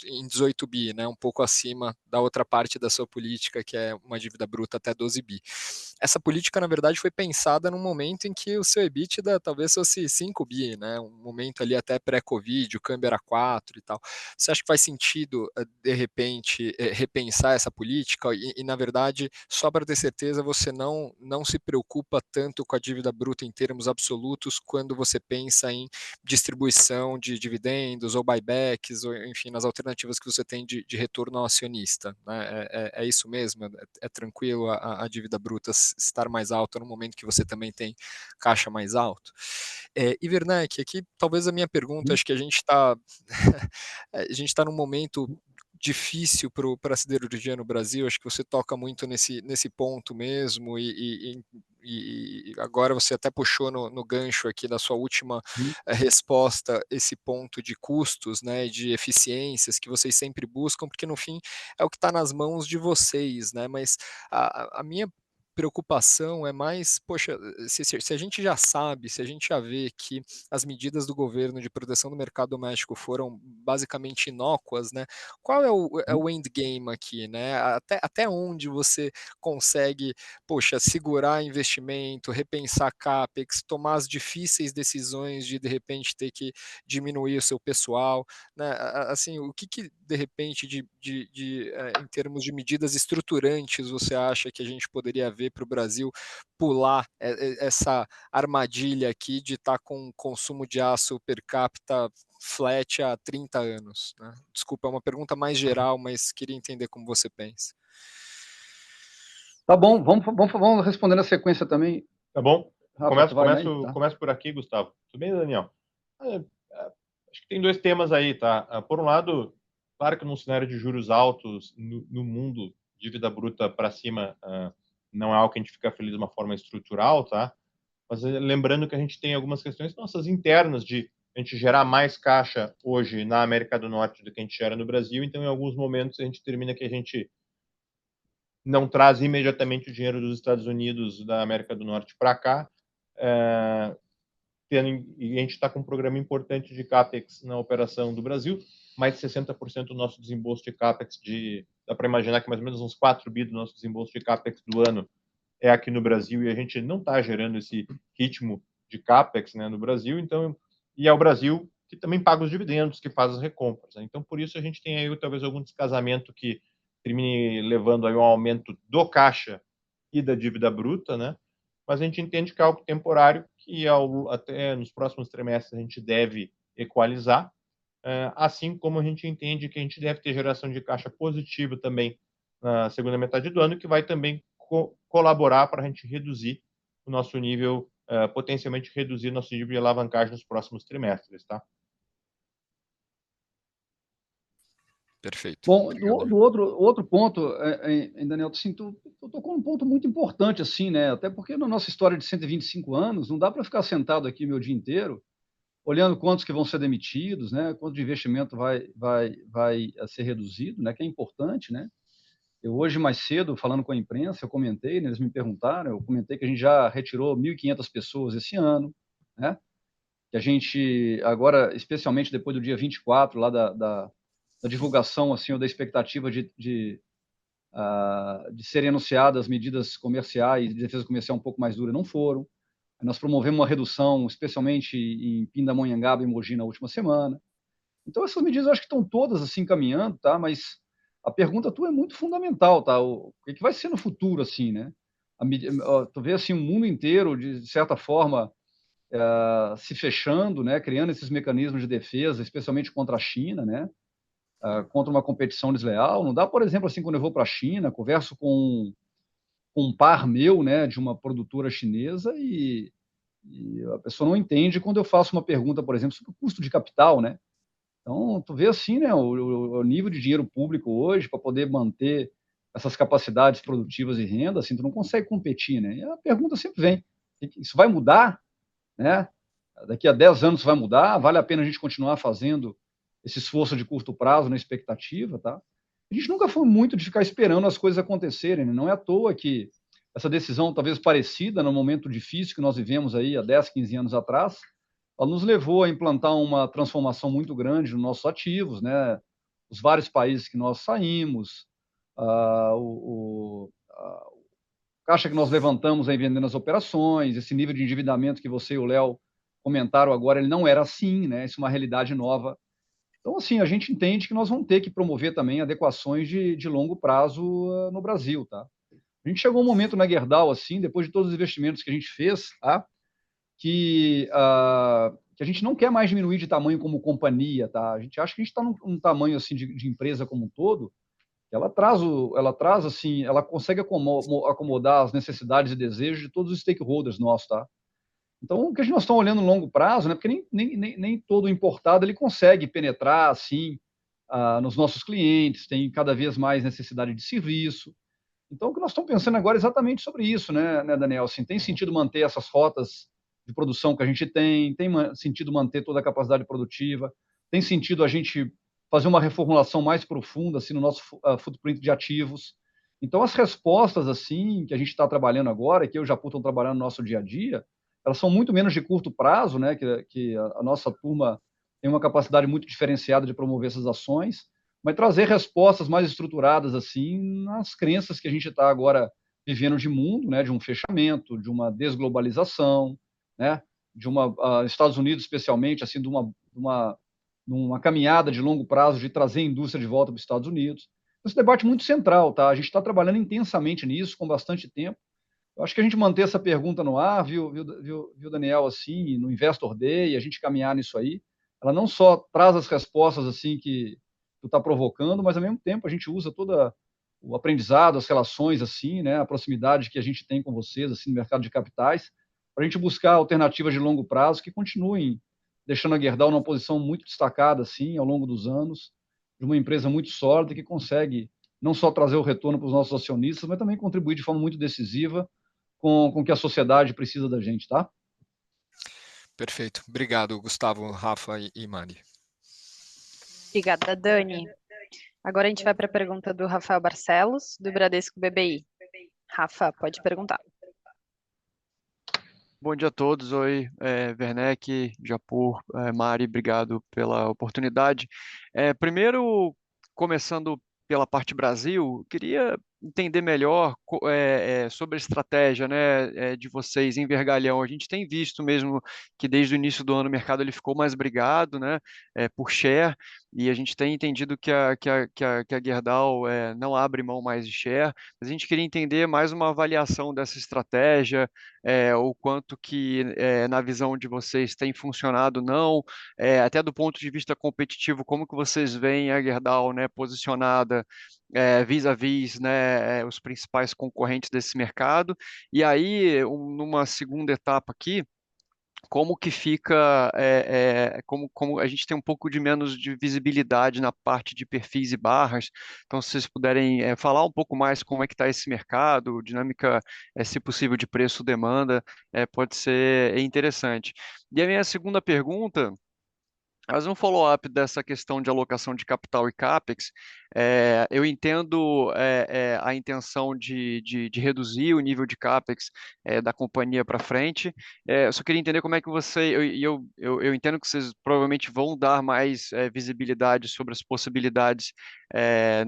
em 18 bi, né, um pouco acima da outra parte da sua política, que é uma dívida bruta até 12 bi. Essa política, na verdade, foi pensada num momento em que o seu EBITDA talvez fosse 5 bi, né, um momento ali até pré-Covid, o câmbio era 4 e tal. Você acha que faz sentido, de repente, repensar essa política e, na verdade, só para ter certeza, você não se preocupa tanto com a dívida bruta em termos absolutos quando você pensa em distribuição de dividendos ou buybacks, ou, enfim, nas alternativas que você tem de retorno ao acionista, né? É isso mesmo? É tranquilo a dívida bruta estar mais alta no momento que você também tem caixa mais alto? E, Werneck, aqui talvez a minha pergunta, acho que a gente está num momento difícil para a siderurgia no Brasil, acho que você toca muito nesse ponto mesmo, e agora você até puxou no gancho aqui da sua última resposta esse ponto de custos, né, de eficiências que vocês sempre buscam, porque no fim é o que está nas mãos de vocês, né, mas a minha preocupação é mais, poxa, se a gente já sabe, se a gente já vê que as medidas do governo de proteção do mercado doméstico foram basicamente inócuas, né? Qual é o endgame aqui, né? Até onde você consegue, poxa, segurar investimento, repensar CAPEX, tomar as difíceis decisões de repente ter que diminuir o seu pessoal, né? Assim, o que de repente em termos de medidas estruturantes você acha que a gente poderia ver para o Brasil pular essa armadilha aqui de estar com consumo de aço per capita flat há 30 anos? Né? Desculpa, é uma pergunta mais geral, mas queria entender como você pensa. Tá bom, vamos responder na sequência também. Tá bom. Rafa, Começo por aqui, Gustavo. Tudo bem, Daniel? Acho que tem dois temas aí, tá? Por um lado, claro que num cenário de juros altos no mundo, dívida bruta para cima não é algo que a gente fica feliz de uma forma estrutural, tá? Mas lembrando que a gente tem algumas questões nossas internas de a gente gerar mais caixa hoje na América do Norte do que a gente gera no Brasil, então em alguns momentos a gente termina que a gente não traz imediatamente o dinheiro dos Estados Unidos, da América do Norte para cá, e a gente está com um programa importante de CAPEX na operação do Brasil, mais de 60% do nosso desembolso de CAPEX, dá para imaginar que mais ou menos uns 4 bi do nosso desembolso de CAPEX do ano é aqui no Brasil, e a gente não está gerando esse ritmo de CAPEX, né, no Brasil, então, e é o Brasil que também paga os dividendos, que faz as recompras, né? Então, por isso a gente tem aí talvez algum descasamento que termine levando aí um aumento do caixa e da dívida bruta, né? Mas a gente entende que é algo temporário, que até nos próximos trimestres a gente deve equalizar, assim como a gente entende que a gente deve ter geração de caixa positiva também na segunda metade do ano, que vai também colaborar para a gente reduzir o nosso nível, potencialmente reduzir nosso nível de alavancagem nos próximos trimestres, tá? Perfeito. Bom, do outro ponto, Daniel, assim, tu tocou um ponto muito importante, assim, né? Até porque na nossa história de 125 anos, não dá para ficar sentado aqui meu dia inteiro olhando quantos que vão ser demitidos, né? Quanto de investimento vai ser reduzido, né? Que é importante, né? Eu hoje mais cedo, falando com a imprensa, eu comentei, né, eles me perguntaram, eu comentei que a gente já retirou 1.500 pessoas esse ano, né? Que a gente, agora, especialmente depois do dia 24, lá da divulgação, assim, ou da expectativa de serem anunciadas medidas comerciais, de defesa comercial um pouco mais dura, não foram. Nós promovemos uma redução, especialmente em Pindamonhangaba e Mogi na última semana. Então, essas medidas eu acho que estão todas assim caminhando, tá? Mas a pergunta tua é muito fundamental, tá? O que vai ser no futuro, assim, né? Tu vê assim o mundo inteiro, de certa forma, se fechando, né? Criando esses mecanismos de defesa, especialmente contra a China, né? contra uma competição desleal. Não dá, por exemplo, assim, quando eu vou para a China, converso com um par meu, né, de uma produtora chinesa e a pessoa não entende quando eu faço uma pergunta, por exemplo, sobre o custo de capital, né? Então, tu vê assim, né, o nível de dinheiro público hoje para poder manter essas capacidades produtivas e renda, assim, tu não consegue competir, né? E a pergunta sempre vem, isso vai mudar, né? Daqui a 10 anos vai mudar? Vale a pena a gente continuar fazendo esse esforço de curto prazo na expectativa, tá? A gente nunca foi muito de ficar esperando as coisas acontecerem, né? Não é à toa que essa decisão, talvez parecida no momento difícil que nós vivemos aí há 10, 15 anos atrás, ela nos levou a implantar uma transformação muito grande nos nossos ativos, né? Os vários países que nós saímos, a caixa que nós levantamos aí vendendo as operações, esse nível de endividamento que você e o Léo comentaram agora, ele não era assim, né? Isso é uma realidade nova. Então, assim, a gente entende que nós vamos ter que promover também adequações de longo prazo no Brasil, tá? A gente chegou um momento na Gerdau, assim, depois de todos os investimentos que a gente fez, tá? Que a gente não quer mais diminuir de tamanho como companhia, tá? A gente acha que a gente está num tamanho assim de empresa como um todo, assim, ela consegue acomodar as necessidades e desejos de todos os stakeholders nossos, tá? Então, o que nós estamos olhando no longo prazo, né? Porque nem todo importado ele consegue penetrar assim nos nossos clientes, tem cada vez mais necessidade de serviço. Então, o que nós estamos pensando agora é exatamente sobre isso, né, Daniel? Assim, tem sentido manter essas rotas de produção que a gente tem sentido manter toda a capacidade produtiva, tem sentido a gente fazer uma reformulação mais profunda assim, no nosso footprint de ativos. Então, as respostas assim que a gente está trabalhando agora, que eu e o Japur estão trabalhando no nosso dia a dia, elas são muito menos de curto prazo, né? Que a nossa turma tem uma capacidade muito diferenciada de promover essas ações, mas trazer respostas mais estruturadas assim nas crenças que a gente está agora vivendo de mundo, né? De um fechamento, de uma desglobalização, né? De Estados Unidos especialmente assim de uma caminhada de longo prazo de trazer a indústria de volta para os Estados Unidos. Esse debate é muito central, tá? A gente está trabalhando intensamente nisso com bastante tempo. Eu acho que a gente manter essa pergunta no ar, viu, Daniel, assim, no Investor Day, a gente caminhar nisso aí, ela não só traz as respostas assim que tu está provocando, mas ao mesmo tempo a gente usa todo o aprendizado, as relações, assim, né, a proximidade que a gente tem com vocês, assim, no mercado de capitais, para a gente buscar alternativas de longo prazo que continuem deixando a Gerdau numa posição muito destacada, assim, ao longo dos anos, de uma empresa muito sólida que consegue não só trazer o retorno para os nossos acionistas, mas também contribuir de forma muito decisiva com o que a sociedade precisa da gente, tá? Perfeito. Obrigado, Gustavo, Rafa e Mari. Obrigada, Dani. Agora a gente vai para a pergunta do Rafael Barcelos, do Bradesco BBI. Rafa, pode perguntar. Bom dia a todos. Oi, Werneck, Japur, Mari, obrigado pela oportunidade. Primeiro, começando pela parte Brasil, queria entender melhor sobre a estratégia, né, de vocês em Vergalhão. A gente tem visto mesmo que desde o início do ano o mercado ele ficou mais brigado, né, por share, e a gente tem entendido que a Gerdau não abre mão mais de share, mas a gente queria entender mais uma avaliação dessa estratégia, o quanto que, na visão de vocês, tem funcionado, não, até do ponto de vista competitivo, como que vocês veem a Gerdau, né, posicionada vis-à-vis, né, os principais concorrentes desse mercado, e aí, numa segunda etapa aqui, como que fica, como a gente tem um pouco de menos de visibilidade na parte de perfis e barras, então se vocês puderem falar um pouco mais como é que está esse mercado, dinâmica, se possível, de preço-demanda, pode ser interessante. E a minha segunda pergunta, mas um follow-up dessa questão de alocação de capital e CAPEX, eu entendo a intenção de reduzir o nível de CAPEX da companhia para frente. Eu só queria entender como é que eu entendo que vocês provavelmente vão dar mais visibilidade sobre as possibilidades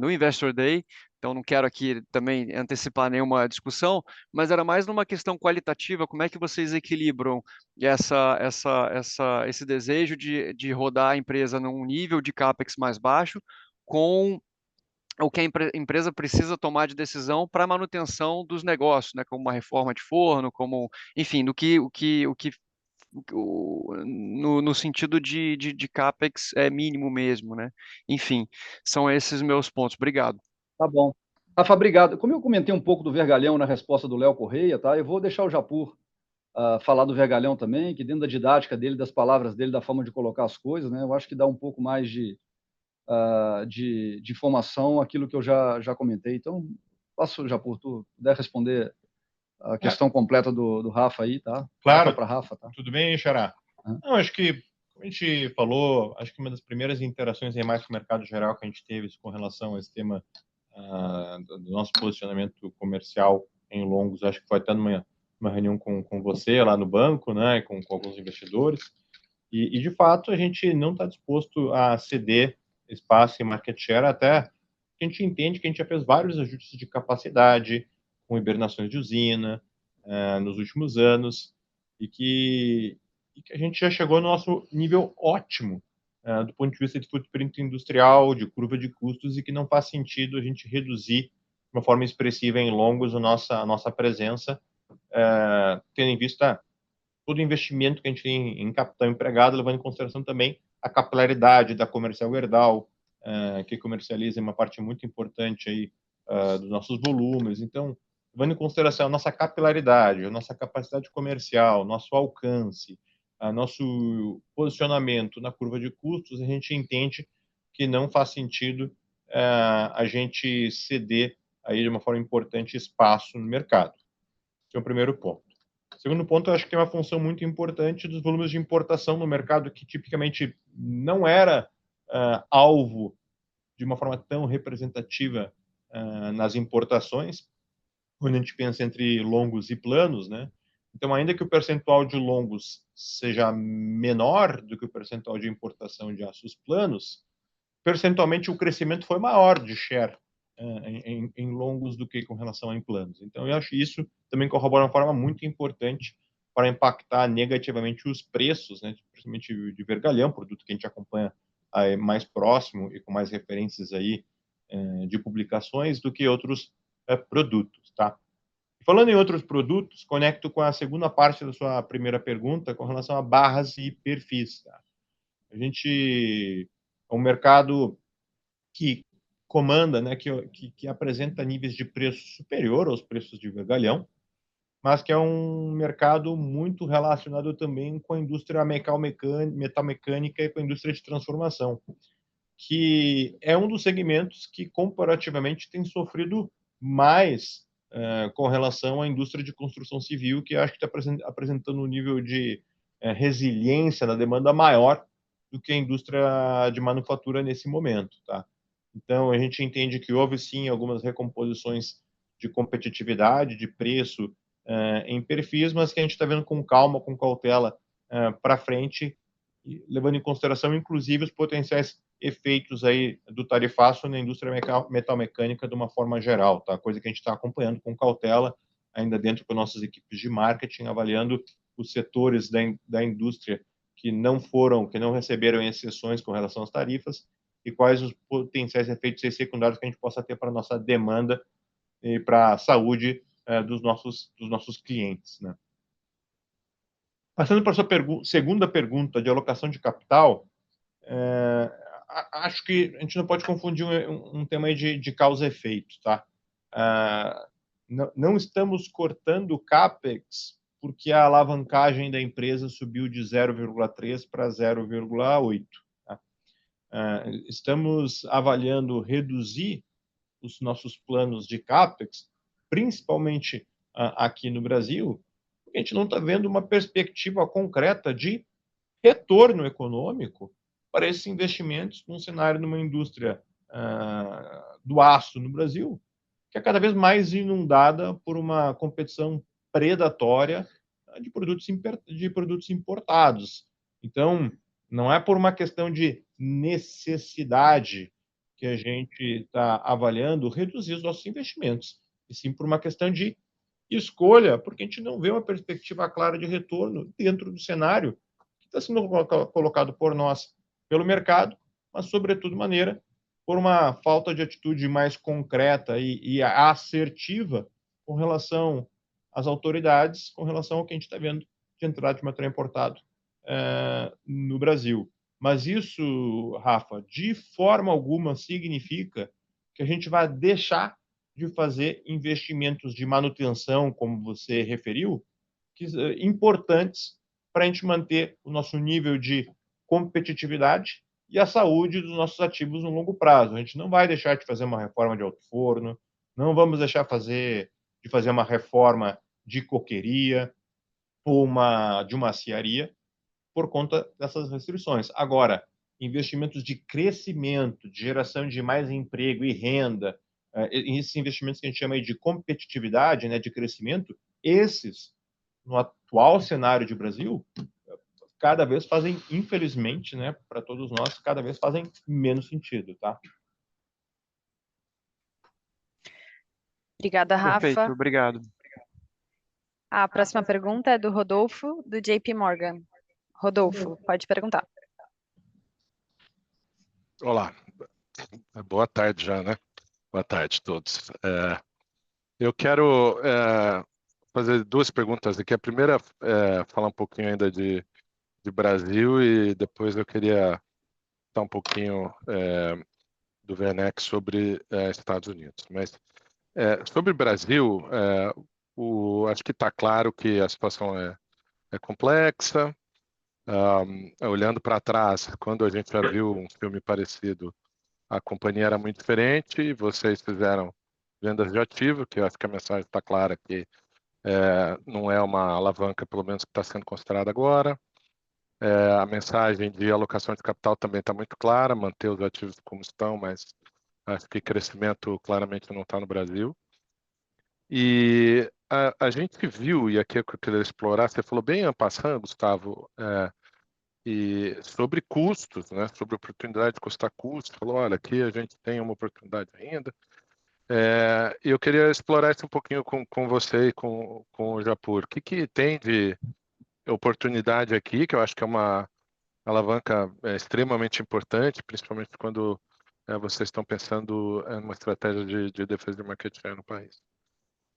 no Investor Day, então não quero aqui também antecipar nenhuma discussão, mas era mais numa questão qualitativa, como é que vocês equilibram esse desejo de rodar a empresa num nível de CAPEX mais baixo com o que a empresa precisa tomar de decisão para a manutenção dos negócios, né, como uma reforma de forno, como, enfim, o que no sentido de CAPEX mínimo mesmo, né? Enfim, são esses meus pontos. Obrigado. Tá bom. Rafa, obrigado. Como eu comentei um pouco do vergalhão na resposta do Léo Correia, tá? Eu vou deixar o Japur falar do vergalhão também, que dentro da didática dele, das palavras dele, da forma de colocar as coisas, né? Eu acho que dá um pouco mais de informação aquilo que eu já comentei. Então, passo, Japur, tu puder responder a questão completa do Rafa aí, tá? Claro. Para Rafa, tá? Tudo bem, Xará? Não, acho que, como a gente falou, acho que uma das primeiras interações aí mais com o mercado geral que a gente teve com relação a esse tema do nosso posicionamento comercial em longos, acho que foi até numa reunião com você lá no banco, né, com alguns investidores, e de fato a gente não está disposto a ceder espaço em market share, até a gente entende que a gente já fez vários ajustes de capacidade com hibernações de usina nos últimos anos, e que a gente já chegou no nosso nível ótimo do ponto de vista de footprint industrial, de curva de custos, e que não faz sentido a gente reduzir de uma forma expressiva em longos a nossa presença, tendo em vista todo o investimento que a gente tem em capital empregado, levando em consideração também a capilaridade da Comercial Gerdau, que comercializa uma parte muito importante aí dos nossos volumes. Então, levando em consideração a nossa capilaridade, a nossa capacidade comercial, nosso alcance, nosso posicionamento na curva de custos, a gente entende que não faz sentido a gente ceder aí de uma forma importante espaço no mercado. Esse é o primeiro ponto. Segundo ponto, eu acho que tem uma função muito importante dos volumes de importação no mercado, que tipicamente não era alvo de uma forma tão representativa nas importações, quando a gente pensa entre longos e planos, né? Então, ainda que o percentual de longos seja menor do que o percentual de importação de aços planos, percentualmente o crescimento foi maior de share em longos do que com relação a em planos. Então, eu acho que isso também corrobora de uma forma muito importante para impactar negativamente os preços, né, principalmente de vergalhão, produto que a gente acompanha mais próximo e com mais referências aí de publicações do que outros produtos, tá? Falando em outros produtos, conecto com a segunda parte da sua primeira pergunta com relação a barras e perfis, tá? A gente é um mercado que comanda, né, que apresenta níveis de preço superior aos preços de vergalhão, mas que é um mercado muito relacionado também com a indústria metalmecânica e com a indústria de transformação, que é um dos segmentos que comparativamente tem sofrido mais com relação à indústria de construção civil, que acho que está apresentando um nível de resiliência na demanda maior do que a indústria de manufatura nesse momento, tá? Então, a gente entende que houve, sim, algumas recomposições de competitividade, de preço em perfis, mas que a gente está vendo com calma, com cautela para frente, levando em consideração, inclusive, os potenciais efeitos aí do tarifaço na indústria metalmecânica de uma forma geral, tá? Coisa que a gente está acompanhando com cautela, ainda dentro com nossas equipes de marketing, avaliando os setores da indústria que não receberam exceções com relação às tarifas, e quais os potenciais efeitos secundários que a gente possa ter para a nossa demanda e para a saúde dos nossos clientes, né? Passando para a sua segunda pergunta de alocação de capital, acho que a gente não pode confundir um tema aí de causa e efeito, tá? Não estamos cortando CAPEX porque a alavancagem da empresa subiu de 0,3 para 0,8. Estamos avaliando reduzir os nossos planos de CAPEX, principalmente aqui no Brasil, porque a gente não está vendo uma perspectiva concreta de retorno econômico para esses investimentos num cenário numa indústria do aço no Brasil, que é cada vez mais inundada por uma competição predatória de produtos importados. Então, não é por uma questão de necessidade que a gente está avaliando reduzir os nossos investimentos, e sim por uma questão de escolha, porque a gente não vê uma perspectiva clara de retorno dentro do cenário que está sendo colocado por nós, pelo mercado, mas, sobretudo, maneira por uma falta de atitude mais concreta e assertiva com relação às autoridades, com relação ao que a gente está vendo de entrada de material importado no Brasil. Mas isso, Rafa, de forma alguma significa que a gente vai deixar de fazer investimentos de manutenção, como você referiu, importantes para a gente manter o nosso nível de competitividade e a saúde dos nossos ativos no longo prazo. A gente não vai deixar de fazer uma reforma de alto forno, não vamos deixar de fazer uma reforma de coqueria ou de uma aciaria por conta dessas restrições. Agora, investimentos de crescimento, de geração de mais emprego e renda, esses investimentos que a gente chama aí de competitividade, né, de crescimento, esses, no atual cenário de Brasil, cada vez fazem, infelizmente, né, para todos nós, cada vez fazem menos sentido, tá? Obrigada, Perfeito, Rafa. obrigado. A próxima pergunta é do Rodolfo, do JP Morgan. Rodolfo, pode perguntar. Olá, boa tarde já, né? Boa tarde a todos. Eu quero fazer duas perguntas aqui. A primeira é falar um pouquinho ainda de Brasil e depois eu queria falar um pouquinho do Werneck sobre Estados Unidos. Mas sobre Brasil, acho que está claro que a situação é complexa. Olhando para trás, quando a gente já viu um filme parecido, a companhia era muito diferente e vocês fizeram vendas de ativo, que eu acho que a mensagem está clara que não é uma alavanca, pelo menos que está sendo considerada agora. A mensagem de alocação de capital também está muito clara, manter os ativos como estão, mas acho que crescimento claramente não está no Brasil. E a gente viu, e aqui é que eu queria explorar, você falou bem en passant, Gustavo, e sobre custos, né? Sobre oportunidade de custar custos, falou, olha, aqui a gente tem uma oportunidade ainda. E eu queria explorar isso um pouquinho com você e com o Japur. O que tem de oportunidade aqui, que eu acho que é uma alavanca extremamente importante, principalmente quando vocês estão pensando em uma estratégia de defesa de market share no país.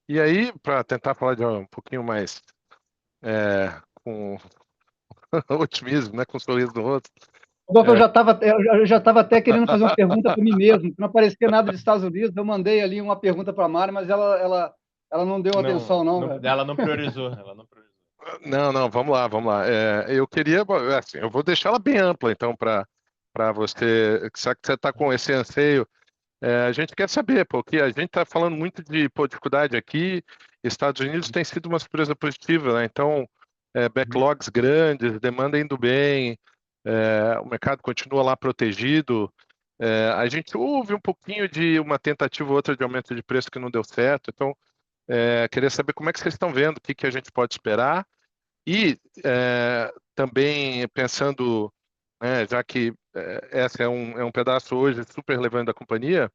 E aí, para tentar falar de um pouquinho mais com otimismo, né, com um sorriso no rosto. Rodolfo, eu já estava até querendo fazer uma pergunta para mim mesmo, não aparecia nada dos Estados Unidos, eu mandei ali uma pergunta para a Mari, mas ela não deu atenção, não. Ela não priorizou, ela não priorizou. Não, vamos lá. Eu queria, assim, eu vou deixar ela bem ampla, então, para você, já que você está com esse anseio, a gente quer saber, porque a gente está falando muito de dificuldade aqui, Estados Unidos tem sido uma surpresa positiva, né? Então, backlogs grandes, demanda indo bem, o mercado continua lá protegido, a gente houve um pouquinho de uma tentativa ou outra de aumento de preço que não deu certo, então, queria saber como é que vocês estão vendo, o que a gente pode esperar, e também pensando, já que essa é um pedaço hoje super relevante da companhia,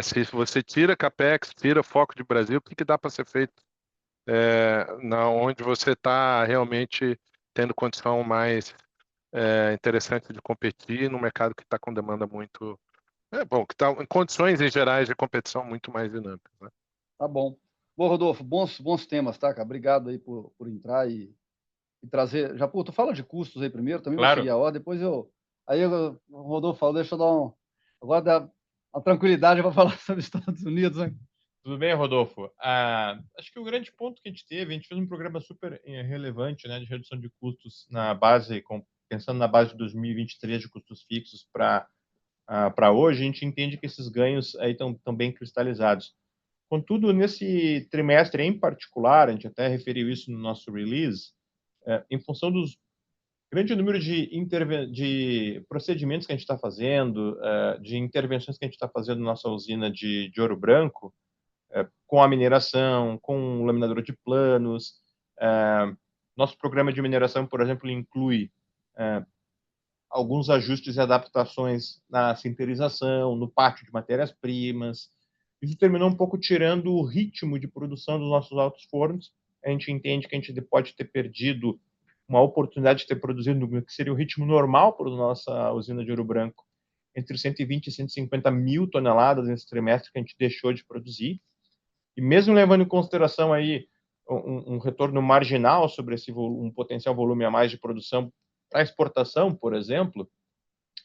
se você tira CAPEX, tira foco de Brasil, o que dá para ser feito onde você está realmente tendo condição mais interessante de competir no mercado que está com demanda muito... que está em condições em gerais de competição muito mais dinâmicas, né? Tá bom. Bom, Rodolfo, bons temas, tá, cara? Obrigado aí por entrar e trazer. Japur, tu fala de custos aí primeiro, também Claro. vou seguir a ordem, depois Aí o Rodolfo falou, deixa eu dar agora dá uma tranquilidade para falar sobre os Estados Unidos, né? Tudo bem, Rodolfo? Acho que o grande ponto que a gente fez um programa super relevante, né, de redução de custos na base, pensando na base de 2023 de custos fixos para hoje, a gente entende que esses ganhos aí estão bem cristalizados. Contudo, nesse trimestre em particular, a gente até referiu isso no nosso release, em função dos grande número de procedimentos que a gente está fazendo, de intervenções que a gente está fazendo na nossa usina de Ouro Branco, com a mineração, com o laminador de planos. Nosso programa de mineração, por exemplo, inclui alguns ajustes e adaptações na sinterização, no pátio de matérias-primas. Isso terminou um pouco tirando o ritmo de produção dos nossos altos fornos. A gente entende que a gente pode ter perdido uma oportunidade de ter produzido o que seria o ritmo normal para a nossa usina de Ouro Branco, entre 120 e 150 mil toneladas nesse trimestre que a gente deixou de produzir. E mesmo levando em consideração aí um retorno marginal sobre esse um potencial volume a mais de produção para exportação, por exemplo,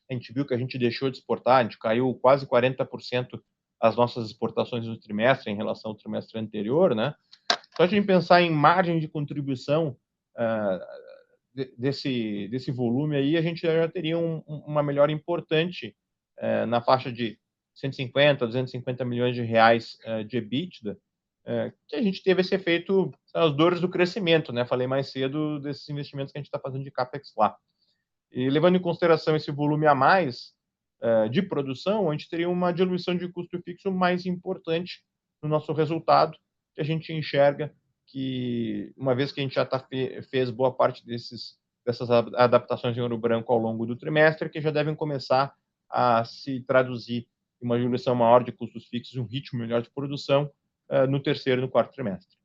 a gente viu que a gente deixou de exportar, a gente caiu quase 40% as nossas exportações no trimestre em relação ao trimestre anterior, né? Só a gente pensar em margem de contribuição desse volume aí, a gente já teria uma melhora importante na faixa de 150, 250 milhões de reais de EBITDA, que a gente teve esse efeito, as dores do crescimento, né? Falei mais cedo desses investimentos que a gente está fazendo de CAPEX lá. E levando em consideração esse volume a mais de produção, a gente teria uma diluição de custo fixo mais importante no nosso resultado, que a gente enxerga que, uma vez que a gente já fez boa parte dessas adaptações em Ouro Branco ao longo do trimestre, que já devem começar a se traduzir em uma diluição maior de custos fixos, um ritmo melhor de produção no terceiro e no quarto trimestre.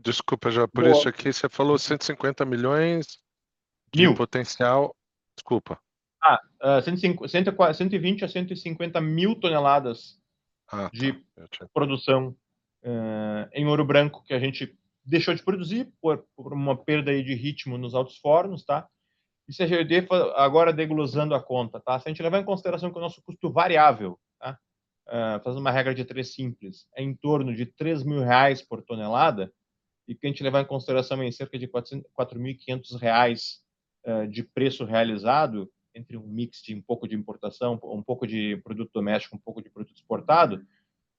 Desculpa, já por isso aqui, você falou 150 milhões de potencial. Desculpa. 120 a 150 mil toneladas de produção em Ouro Branco que a gente deixou de produzir por uma perda aí de ritmo nos altos fornos, tá? E se a GD, agora deglosando a conta, tá? Se a gente levar em consideração que o nosso custo variável, tá? Fazendo uma regra de 3 simples, é em torno de R$3.000 por tonelada, e que a gente levar em consideração em cerca de R$4.500 de preço realizado, entre um mix de um pouco de importação, um pouco de produto doméstico, um pouco de produto exportado,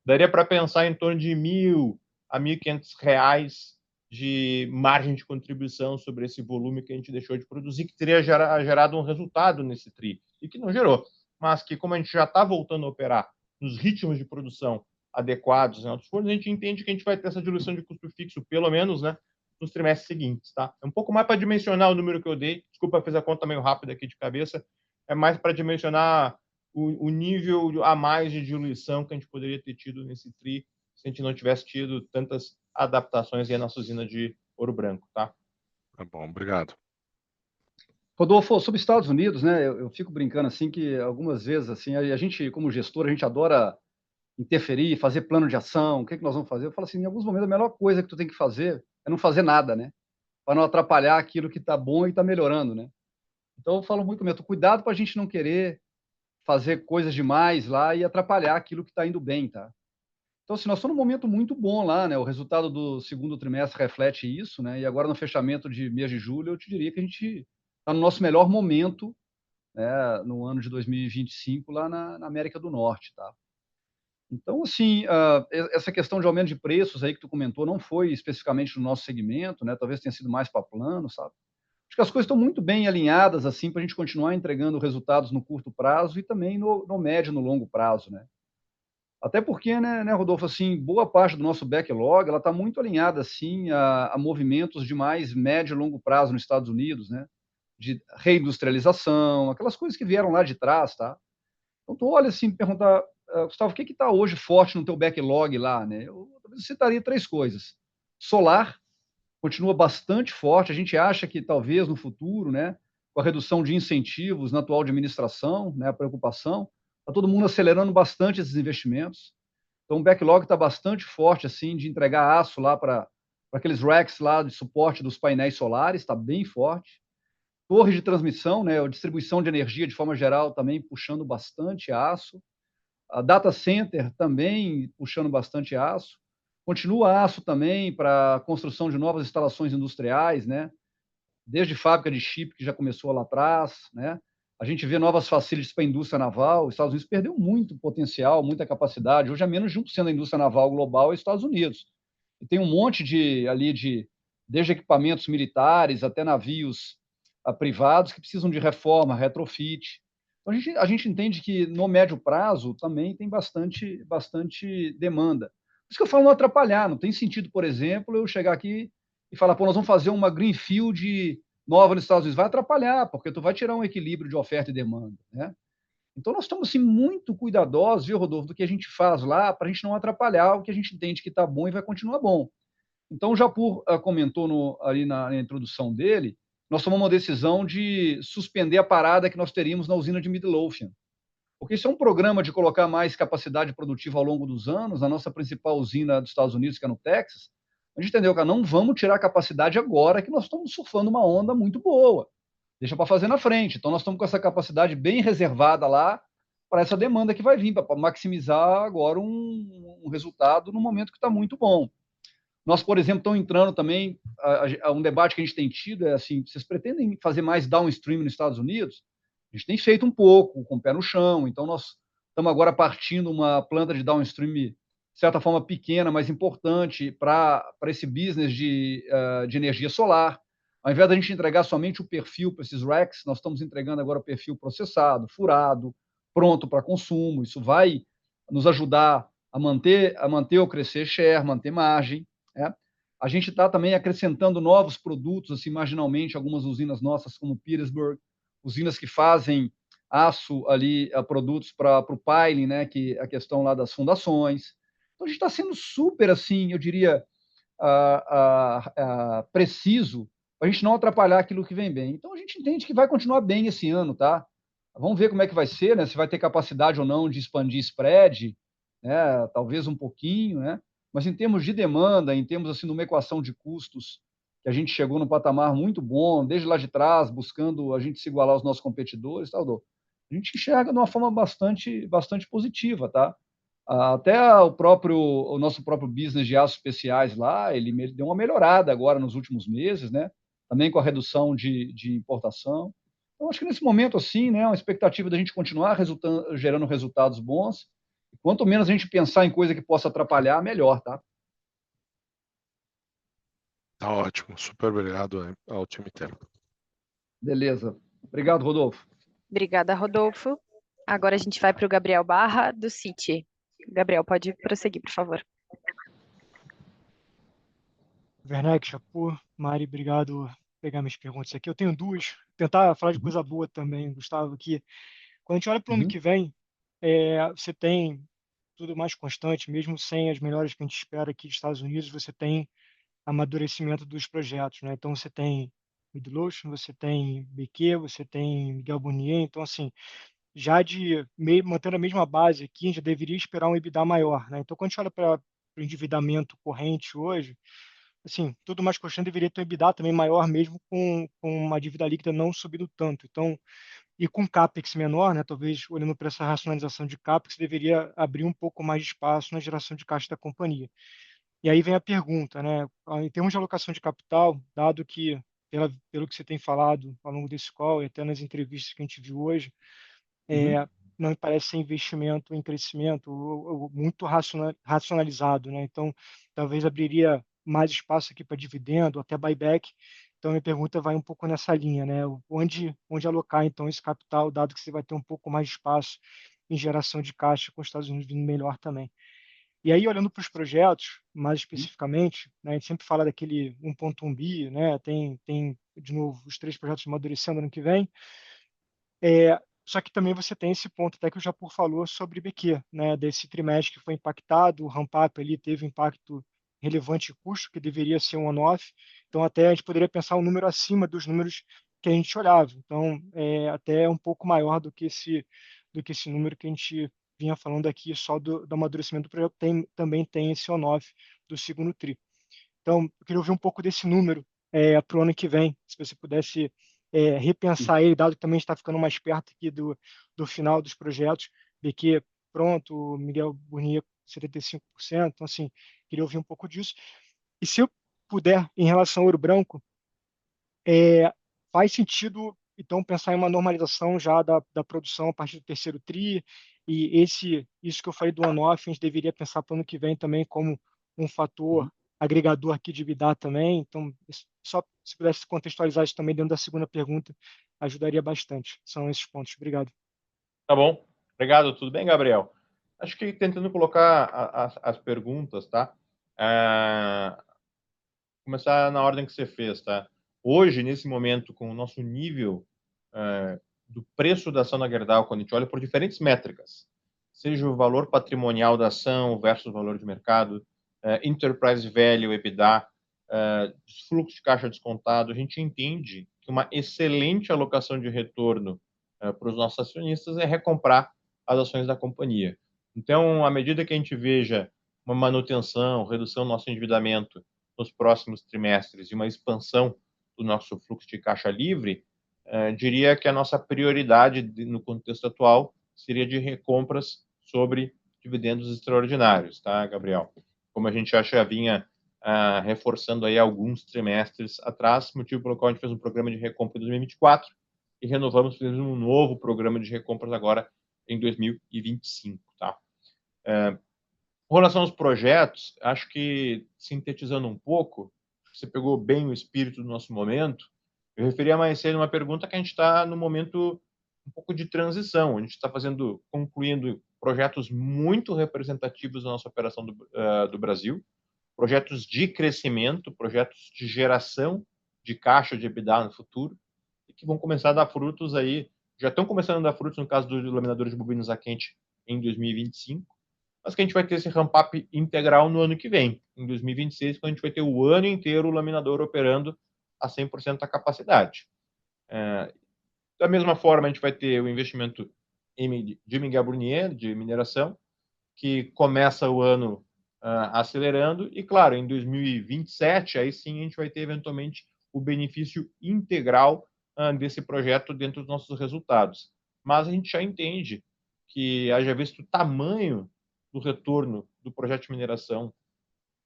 daria para pensar em torno de R$1.000 a R$1.500 de margem de contribuição sobre esse volume que a gente deixou de produzir, que teria gerado um resultado nesse TRI, e que não gerou, mas que, como a gente já está voltando a operar nos ritmos de produção adequados em altos fornos, a gente entende que a gente vai ter essa diluição de custo fixo, pelo menos, né, nos trimestres seguintes, tá? É um pouco mais para dimensionar o número que eu dei, desculpa, fiz a conta meio rápida aqui de cabeça, é mais para dimensionar o nível a mais de diluição que a gente poderia ter tido nesse TRI se a gente não tivesse tido tantas adaptações aí na nossa usina de Ouro Branco, tá? Tá bom, obrigado. Rodolfo, sobre Estados Unidos, né, eu fico brincando assim que algumas vezes, assim, a gente, como gestor, a gente adora interferir, fazer plano de ação, o que nós vamos fazer? Eu falo assim, em alguns momentos a melhor coisa que tu tem que fazer é não fazer nada, né? Para não atrapalhar aquilo que está bom e está melhorando, né? Então eu falo muito mesmo, cuidado para a gente não querer fazer coisas demais lá e atrapalhar aquilo que está indo bem, tá? Então, assim, nós estamos num momento muito bom lá, né? O resultado do segundo trimestre reflete isso, né? E agora no fechamento de mês de julho, eu te diria que a gente está no nosso melhor momento, né, no ano de 2025 lá na América do Norte, tá? Então, assim, essa questão de aumento de preços aí que tu comentou não foi especificamente no nosso segmento, né? Talvez tenha sido mais para plano, sabe? Acho que as coisas estão muito bem alinhadas, assim, para a gente continuar entregando resultados no curto prazo e também no médio e no longo prazo, né? Até porque, né, Rodolfo, assim, boa parte do nosso backlog, ela está muito alinhada, assim, a movimentos de mais médio e longo prazo nos Estados Unidos, né? De reindustrialização, aquelas coisas que vieram lá de trás, tá? Então, tu olha assim, perguntar, Gustavo, o que está hoje forte no teu backlog lá, né? Eu citaria 3 coisas. Solar continua bastante forte. A gente acha que talvez no futuro, né, com a redução de incentivos na atual administração, né, a preocupação, está todo mundo acelerando bastante esses investimentos. Então, o backlog está bastante forte, assim, de entregar aço lá para aqueles racks lá de suporte dos painéis solares, está bem forte. Torre de transmissão, né, a distribuição de energia de forma geral também puxando bastante aço. A data center também puxando bastante aço. Continua aço também para a construção de novas instalações industriais, né? Desde fábrica de chip, que já começou lá atrás, né? A gente vê novas facilities para a indústria naval. Os Estados Unidos perdeu muito potencial, muita capacidade. Hoje é menos de 1% da indústria naval global é os Estados Unidos. E tem um monte desde equipamentos militares até navios privados que precisam de reforma, retrofit. Então, a gente entende que no médio prazo também tem bastante demanda. Por isso que eu falo não atrapalhar, não tem sentido, por exemplo, eu chegar aqui e falar, pô, nós vamos fazer uma greenfield nova nos Estados Unidos. Vai atrapalhar, porque tu vai tirar um equilíbrio de oferta e demanda, né? Então, nós estamos assim, muito cuidadosos, viu, Rodolfo, do que a gente faz lá, para a gente não atrapalhar o que a gente entende que está bom e vai continuar bom. Então, o Japur comentou ali na introdução dele, nós tomamos uma decisão de suspender a parada que nós teríamos na usina de Midlothian. Porque isso é um programa de colocar mais capacidade produtiva ao longo dos anos. A nossa principal usina dos Estados Unidos, que é no Texas, A gente entendeu, cara, não vamos tirar a capacidade agora que nós estamos surfando uma onda muito boa. Deixa para fazer na frente. Então, nós estamos com essa capacidade bem reservada lá para essa demanda que vai vir, para maximizar agora um resultado no momento que está muito bom. Nós, por exemplo, estamos entrando também, um debate que a gente tem tido é assim, vocês pretendem fazer mais downstream nos Estados Unidos? A gente tem feito um pouco, com o pé no chão, então nós estamos agora partindo uma planta de downstream, de certa forma pequena, mas importante para esse business de energia solar. Ao invés da gente entregar somente o perfil para esses racks, nós estamos entregando agora o perfil processado, furado, pronto para consumo. Isso vai nos ajudar a manter ou crescer share, manter margem. A gente está também acrescentando novos produtos, assim, marginalmente, algumas usinas nossas, como Petersburg, usinas que fazem aço ali, produtos para o piling, né, que é a questão lá das fundações. Então, a gente está sendo super, assim, eu diria, preciso, para a gente não atrapalhar aquilo que vem bem. Então, a gente entende que vai continuar bem esse ano, tá? Vamos ver como é que vai ser, né? Se vai ter capacidade ou não de expandir spread, né? Talvez um pouquinho, né? Mas em termos de demanda, em termos assim de uma equação de custos, que a gente chegou num patamar muito bom, desde lá de trás, buscando a gente se igualar aos nossos competidores, tal, a gente enxerga de uma forma bastante positiva, tá? Até o nosso próprio business de aços especiais lá, ele deu uma melhorada agora nos últimos meses, né? Também com a redução de importação. Então, acho que nesse momento, assim, né, uma expectativa da gente continuar gerando resultados bons. Quanto menos a gente pensar em coisa que possa atrapalhar, melhor, tá? Tá ótimo. Super obrigado ao time inteiro. Beleza. Obrigado, Rodolfo. Obrigada, Rodolfo. Agora a gente vai para o Gabriel Barra, do Citi. Gabriel, pode prosseguir, por favor. Werneck, Japur, Mari, obrigado por pegar minhas perguntas aqui. Eu tenho duas. Tentar falar de coisa boa também, Gustavo, que quando a gente olha para o ano que vem, você tem tudo mais constante, mesmo sem as melhores que a gente espera aqui dos Estados Unidos, você tem amadurecimento dos projetos, né? Então, você tem Midlothian, você tem BQ, você tem Miguel Burnier. Então, assim, já mantendo a mesma base aqui, a gente já deveria esperar um EBITDA maior, né? Então, quando a gente olha para o endividamento corrente hoje, assim, tudo mais constante deveria ter um EBITDA também maior, mesmo com uma dívida líquida não subindo tanto. Então, e com CAPEX menor, né, talvez olhando para essa racionalização de CAPEX, deveria abrir um pouco mais de espaço na geração de caixa da companhia. E aí vem a pergunta, né, em termos de alocação de capital, dado que, pelo que você tem falado ao longo desse call e até nas entrevistas que a gente viu hoje, não me parece ser investimento em crescimento muito racionalizado, né? Então, talvez abriria mais espaço aqui para dividendo, até buyback. Então, minha pergunta vai um pouco nessa linha, né? Onde alocar, então, esse capital, dado que você vai ter um pouco mais de espaço em geração de caixa, com os Estados Unidos vindo melhor também. E aí, olhando para os projetos, mais especificamente, né, a gente sempre fala daquele 1.1 bi, né? Tem, de novo, os 3 projetos amadurecendo ano que vem. Só que também você tem esse ponto até que o Japur falou sobre BQ, né, desse trimestre que foi impactado, o ramp-up ali teve impacto relevante de custo, que deveria ser um on-off. Então, até a gente poderia pensar um número acima dos números que a gente olhava. Então, até um pouco maior do que esse número que a gente vinha falando aqui, só do amadurecimento do projeto, também tem esse on-off do segundo tri. Então, eu queria ouvir um pouco desse número para o ano que vem, se você pudesse repensar ele, dado que também está ficando mais perto aqui do final dos projetos, BQ pronto, Miguel Burnier 75%, então assim, queria ouvir um pouco disso. E se eu puder, em relação ao Ouro Branco, faz sentido, então, pensar em uma normalização já da produção a partir do terceiro tri, e isso que eu falei do on-off, a gente deveria pensar para o ano que vem também como um fator agregador aqui de EBITDA também. Então, só se pudesse contextualizar isso também dentro da segunda pergunta, ajudaria bastante. São esses pontos. Obrigado. Tá bom. Obrigado. Tudo bem, Gabriel? Acho que tentando colocar as perguntas, tá? Começar na ordem que você fez, tá? Hoje, nesse momento, com o nosso nível do preço da ação na Gerdau, quando a gente olha por diferentes métricas, seja o valor patrimonial da ação versus o valor de mercado, enterprise value, EBITDA, fluxo de caixa descontado, a gente entende que uma excelente alocação de retorno para os nossos acionistas é recomprar as ações da companhia. Então, à medida que a gente veja uma manutenção, redução do nosso endividamento, nos próximos trimestres e uma expansão do nosso fluxo de caixa livre, diria que a nossa prioridade no contexto atual seria de recompras sobre dividendos extraordinários, tá, Gabriel? Como a gente já vinha reforçando aí alguns trimestres atrás, motivo pelo qual a gente fez um programa de recompra em 2024 e renovamos, fizemos um novo programa de recompras agora em 2025, tá? Com relação aos projetos, acho que, sintetizando um pouco, você pegou bem o espírito do nosso momento. Eu referia mais cedo uma pergunta que a gente está no momento um pouco de transição. A gente está concluindo projetos muito representativos da nossa operação do Brasil, projetos de crescimento, projetos de geração de caixa de EBITDA no futuro, e que vão começar a dar frutos aí, já estão começando a dar frutos no caso do laminador de bobinas a quente em 2025, mas que a gente vai ter esse ramp-up integral no ano que vem, em 2026, quando a gente vai ter o ano inteiro o laminador operando a 100% da capacidade. Da mesma forma, a gente vai ter o investimento de Miguel Burnier, de mineração, que começa o ano acelerando, e claro, em 2027, aí sim a gente vai ter eventualmente o benefício integral desse projeto dentro dos nossos resultados. Mas a gente já entende que, haja visto o tamanho do retorno do projeto de mineração,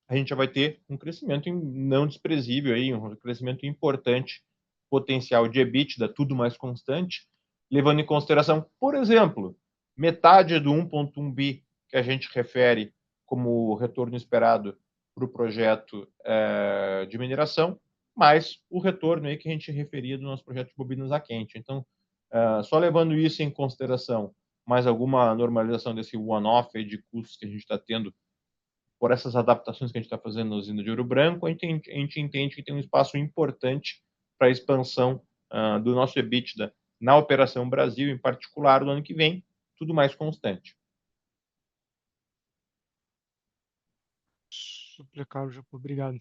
a gente já vai ter um crescimento não desprezível, aí, um crescimento importante, potencial de EBITDA, tudo mais constante, levando em consideração, por exemplo, metade do 1,1 bi que a gente refere como retorno esperado para o projeto de mineração, mais o retorno aí que a gente referia do nosso projeto de bobinas a quente. Então, só levando isso em consideração, mais alguma normalização desse one-off de custos que a gente está tendo por essas adaptações que a gente está fazendo na usina de Ouro Branco, a gente entende que tem um espaço importante para a expansão do nosso EBITDA na Operação Brasil, em particular, no ano que vem, tudo mais constante. Super claro, Japur. Obrigado.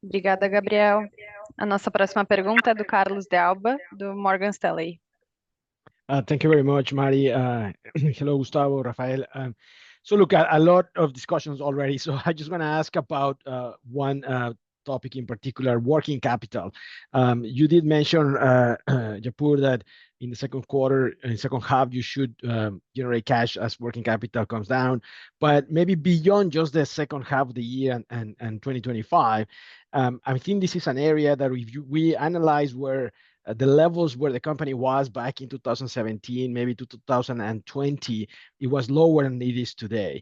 Obrigada, Gabriel. A nossa próxima pergunta é do Carlos de Alba, do Morgan Stanley. Thank you very much, Mari. Hello, Gustavo, Rafael. So look, a lot of discussions already. So I just want to ask about one topic in particular, working capital. You did mention, Japur, that in the second half, you should generate cash as working capital comes down. But maybe beyond just the second half of the year and 2025, I think this is an area that we analyze where the levels where the company was back in 2017, maybe to 2020, it was lower than it is today.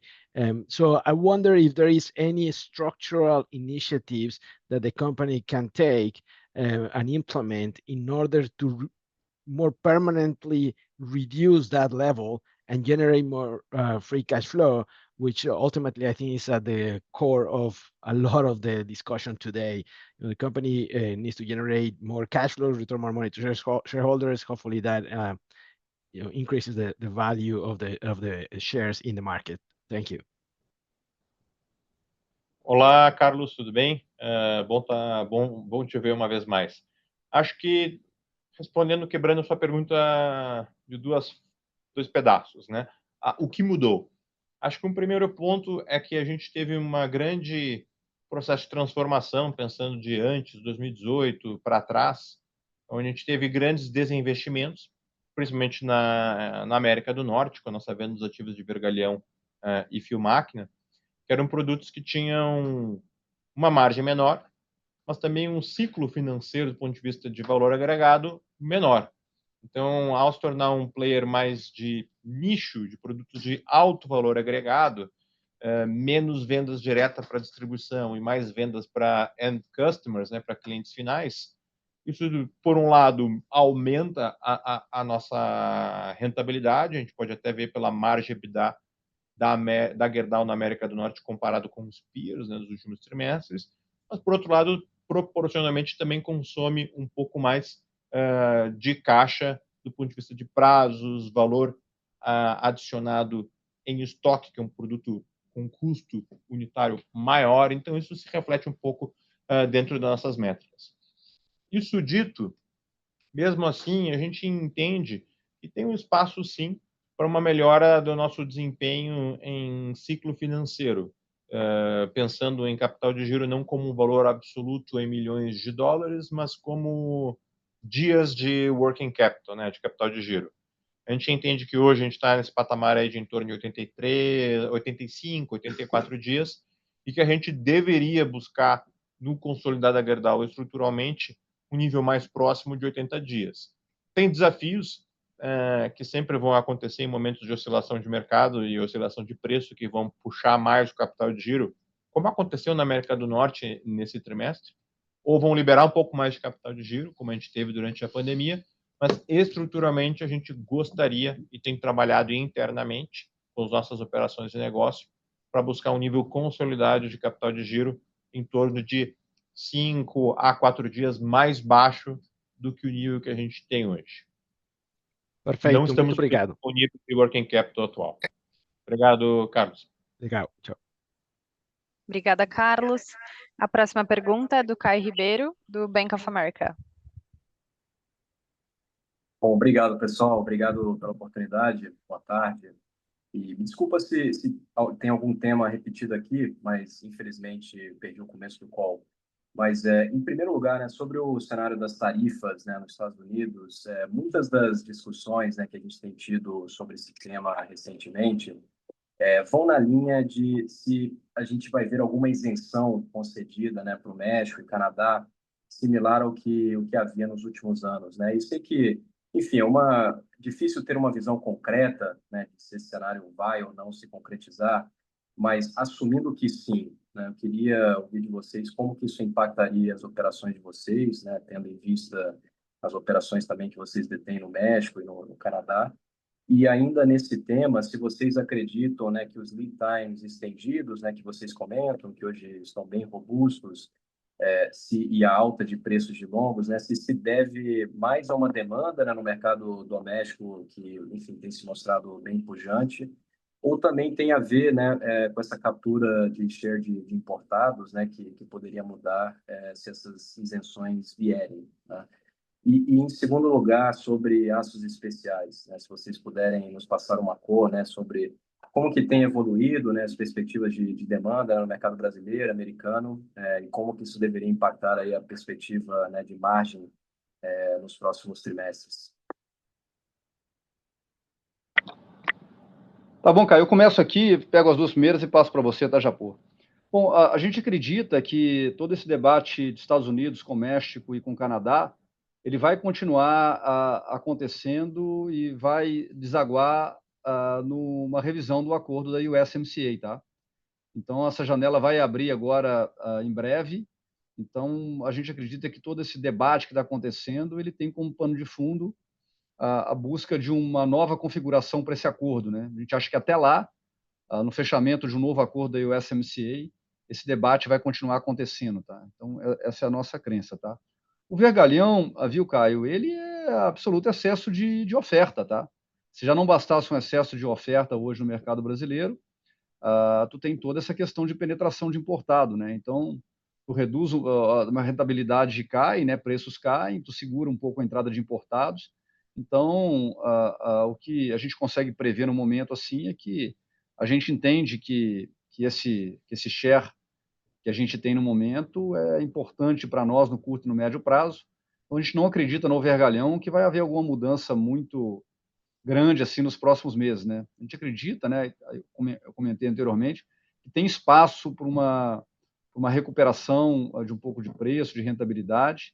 So I wonder if there is any structural initiatives that the company can take and implement in order to more permanently reduce that level and generate more free cash flow, which ultimately I think is at the core of a lot of the discussion today. The company needs to generate more cash flow, return more money to shareholders. Hopefully that increases the value of the shares in the market. Thank you. Olá, Carlos, tudo bem? Bom te ver uma vez mais. Acho que, respondendo, quebrando sua pergunta de dois pedaços, né? O que mudou? Acho que um primeiro ponto é que a gente teve uma grande processo de transformação, pensando de antes, 2018 para trás, onde a gente teve grandes desinvestimentos, principalmente na América do Norte, com a nossa venda dos ativos de vergalhão e fio máquina, que eram produtos que tinham uma margem menor, mas também um ciclo financeiro, do ponto de vista de valor agregado, menor. Então, ao se tornar um player mais de nicho, de produtos de alto valor agregado, menos vendas diretas para distribuição e mais vendas para end customers, né, para clientes finais, isso, por um lado, aumenta a nossa rentabilidade. A gente pode até ver pela margem EBITDA da Gerdau na América do Norte comparado com os peers, né, nos últimos trimestres, mas, por outro lado, proporcionalmente também consome um pouco mais de caixa do ponto de vista de prazos, valor adicionado em estoque, que é um produto com custo unitário maior. Então, isso se reflete um pouco dentro das nossas métricas. Isso dito, mesmo assim, a gente entende que tem um espaço, sim, para uma melhora do nosso desempenho em ciclo financeiro. pensando em capital de giro não como um valor absoluto em milhões de dólares, mas como dias de working capital, né, de capital de giro. A gente entende que hoje a gente está nesse patamar aí de em torno de 83, 85, 84 dias, e que a gente deveria buscar no consolidado da Gerdau estruturalmente um nível mais próximo de 80 dias. Tem desafios que sempre vão acontecer em momentos de oscilação de mercado e oscilação de preço que vão puxar mais o capital de giro, como aconteceu na América do Norte nesse trimestre, ou vão liberar um pouco mais de capital de giro, como a gente teve durante a pandemia, mas estruturalmente a gente gostaria e tem trabalhado internamente com as nossas operações de negócio para buscar um nível consolidado de capital de giro em torno de 5 a 4 dias mais baixo do que o nível que a gente tem hoje. Perfeito, Não estamos muito obrigado. com o nível de working capital atual. Obrigado, Carlos. Legal, tchau. Obrigada, Carlos. A próxima pergunta é do Caio Ribeiro, do Bank of America. Bom, obrigado, pessoal. Obrigado pela oportunidade. Boa tarde. E me desculpa se tem algum tema repetido aqui, mas infelizmente perdi o começo do call. Mas, em primeiro lugar, né, sobre o cenário das tarifas, né, nos Estados Unidos, muitas das discussões, né, que a gente tem tido sobre esse tema recentemente vão na linha de se a gente vai ver alguma isenção concedida, né, para o México e Canadá, similar ao que havia nos últimos anos, né? Isso é que, enfim, difícil ter uma visão concreta, né, de se esse cenário vai ou não se concretizar, mas assumindo que sim, né, eu queria ouvir de vocês como que isso impactaria as operações de vocês, né, tendo em vista as operações também que vocês detêm no México e no Canadá. E ainda nesse tema, se vocês acreditam, né, que os lead times estendidos, né, que vocês comentam, que hoje estão bem robustos, e a alta de preços de longos, né, se deve mais a uma demanda, né, no mercado doméstico que, enfim, tem se mostrado bem pujante, ou também tem a ver, né, com essa captura de share de importados, né, que poderia mudar se essas isenções vierem, né? E em segundo lugar, sobre aços especiais, né, se vocês puderem nos passar uma cor, né, sobre como que tem evoluído, né, as perspectivas de demanda no mercado brasileiro, americano, e como que isso deveria impactar aí a perspectiva, né, de margem nos próximos trimestres. Tá bom, Caio, eu começo aqui, pego as duas primeiras e passo para você, tá, Japur? Bom, a gente acredita que todo esse debate de Estados Unidos com México e com Canadá, ele vai continuar acontecendo e vai desaguar numa revisão do acordo da USMCA, tá? Então, essa janela vai abrir agora em breve. Então, a gente acredita que todo esse debate que está acontecendo, ele tem como pano de fundo a busca de uma nova configuração para esse acordo, né? A gente acha que até lá, no fechamento de um novo acordo da USMCA, esse debate vai continuar acontecendo, tá? Então, essa é a nossa crença, tá? O vergalhão, viu, Caio, ele é absoluto excesso de oferta, tá? Se já não bastasse um excesso de oferta hoje no mercado brasileiro, tu tem toda essa questão de penetração de importado, né? Então, tu reduz uma rentabilidade cai, né? Preços caem, tu segura um pouco a entrada de importados. Então, o que a gente consegue prever no momento assim é que a gente entende que esse share que a gente tem no momento é importante para nós no curto e no médio prazo. Então, a gente não acredita no vergalhão que vai haver alguma mudança muito grande assim nos próximos meses, né? A gente acredita, né? Eu comentei anteriormente que tem espaço para uma recuperação de um pouco de preço, de rentabilidade,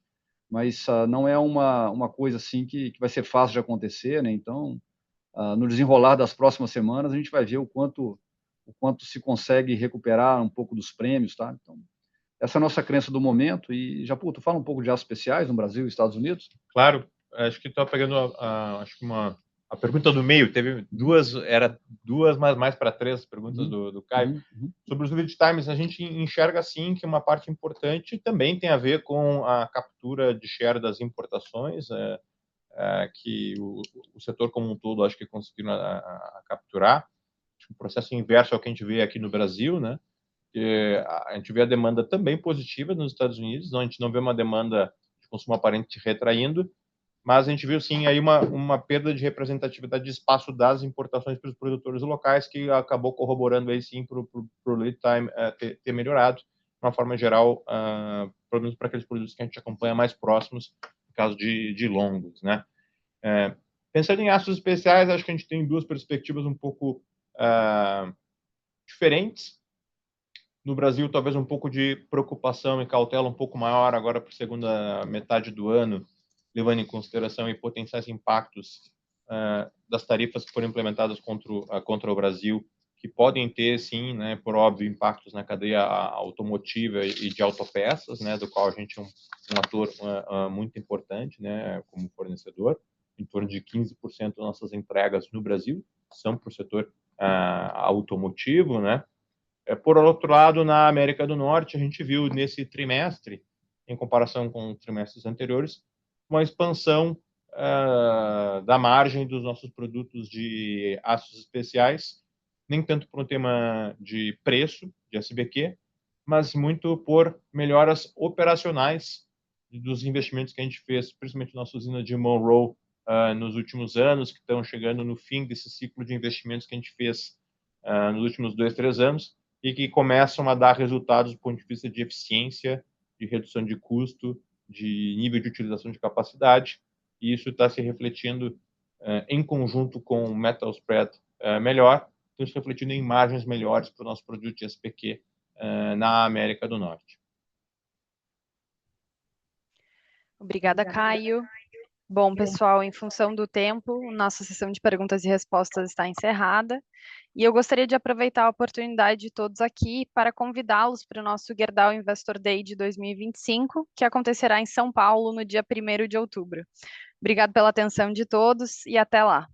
mas não é uma coisa assim que vai ser fácil de acontecer, né? Então, no desenrolar das próximas semanas, a gente vai ver o quanto se consegue recuperar um pouco dos prêmios, tá? Então, essa é a nossa crença do momento. E, Japur, tu fala um pouco de aços especiais no Brasil e Estados Unidos? Claro, acho que estou pegando acho que a pergunta do meio, teve duas, mas mais para três perguntas do Caio. Sobre os lead times, a gente enxerga assim que uma parte importante também tem a ver com a captura de share das importações, que o setor como um todo acho que conseguiram capturar. Um processo inverso ao que a gente vê aqui no Brasil, né? A gente vê a demanda também positiva nos Estados Unidos, a gente não vê uma demanda de consumo aparente retraindo, mas a gente viu sim aí uma perda de representatividade de espaço das importações para os produtores locais, que acabou corroborando aí sim para o lead time ter melhorado, de uma forma geral, pelo menos para aqueles produtos que a gente acompanha mais próximos, no caso de longos, né? Pensando em aços especiais, acho que a gente tem duas perspectivas um pouco diferentes. No Brasil, talvez um pouco de preocupação e cautela um pouco maior agora para a segunda metade do ano, levando em consideração aí potenciais impactos das tarifas que foram implementadas contra o Brasil, que podem ter, sim, né, por óbvio, impactos na cadeia automotiva e de autopeças, né, do qual a gente é um ator muito importante, né, como fornecedor. Em torno de 15% das nossas entregas no Brasil são para o setor automotivo, né. Por outro lado, na América do Norte, a gente viu nesse trimestre, em comparação com trimestres anteriores, uma expansão da margem dos nossos produtos de aços especiais, nem tanto por um tema de preço, de SBQ, mas muito por melhoras operacionais dos investimentos que a gente fez, principalmente na nossa usina de Monroe, nos últimos anos, que estão chegando no fim desse ciclo de investimentos que a gente fez nos últimos 2, 3 anos, e que começam a dar resultados do ponto de vista de eficiência, de redução de custo, de nível de utilização de capacidade, e isso está se refletindo em conjunto com o metal spread melhor, então se refletindo em margens melhores para o nosso produto de SPQ na América do Norte. Obrigada, Caio. Bom, pessoal, em função do tempo, nossa sessão de perguntas e respostas está encerrada. E eu gostaria de aproveitar a oportunidade de todos aqui para convidá-los para o nosso Gerdau Investor Day de 2025, que acontecerá em São Paulo no dia 1º de outubro. Obrigado pela atenção de todos e até lá.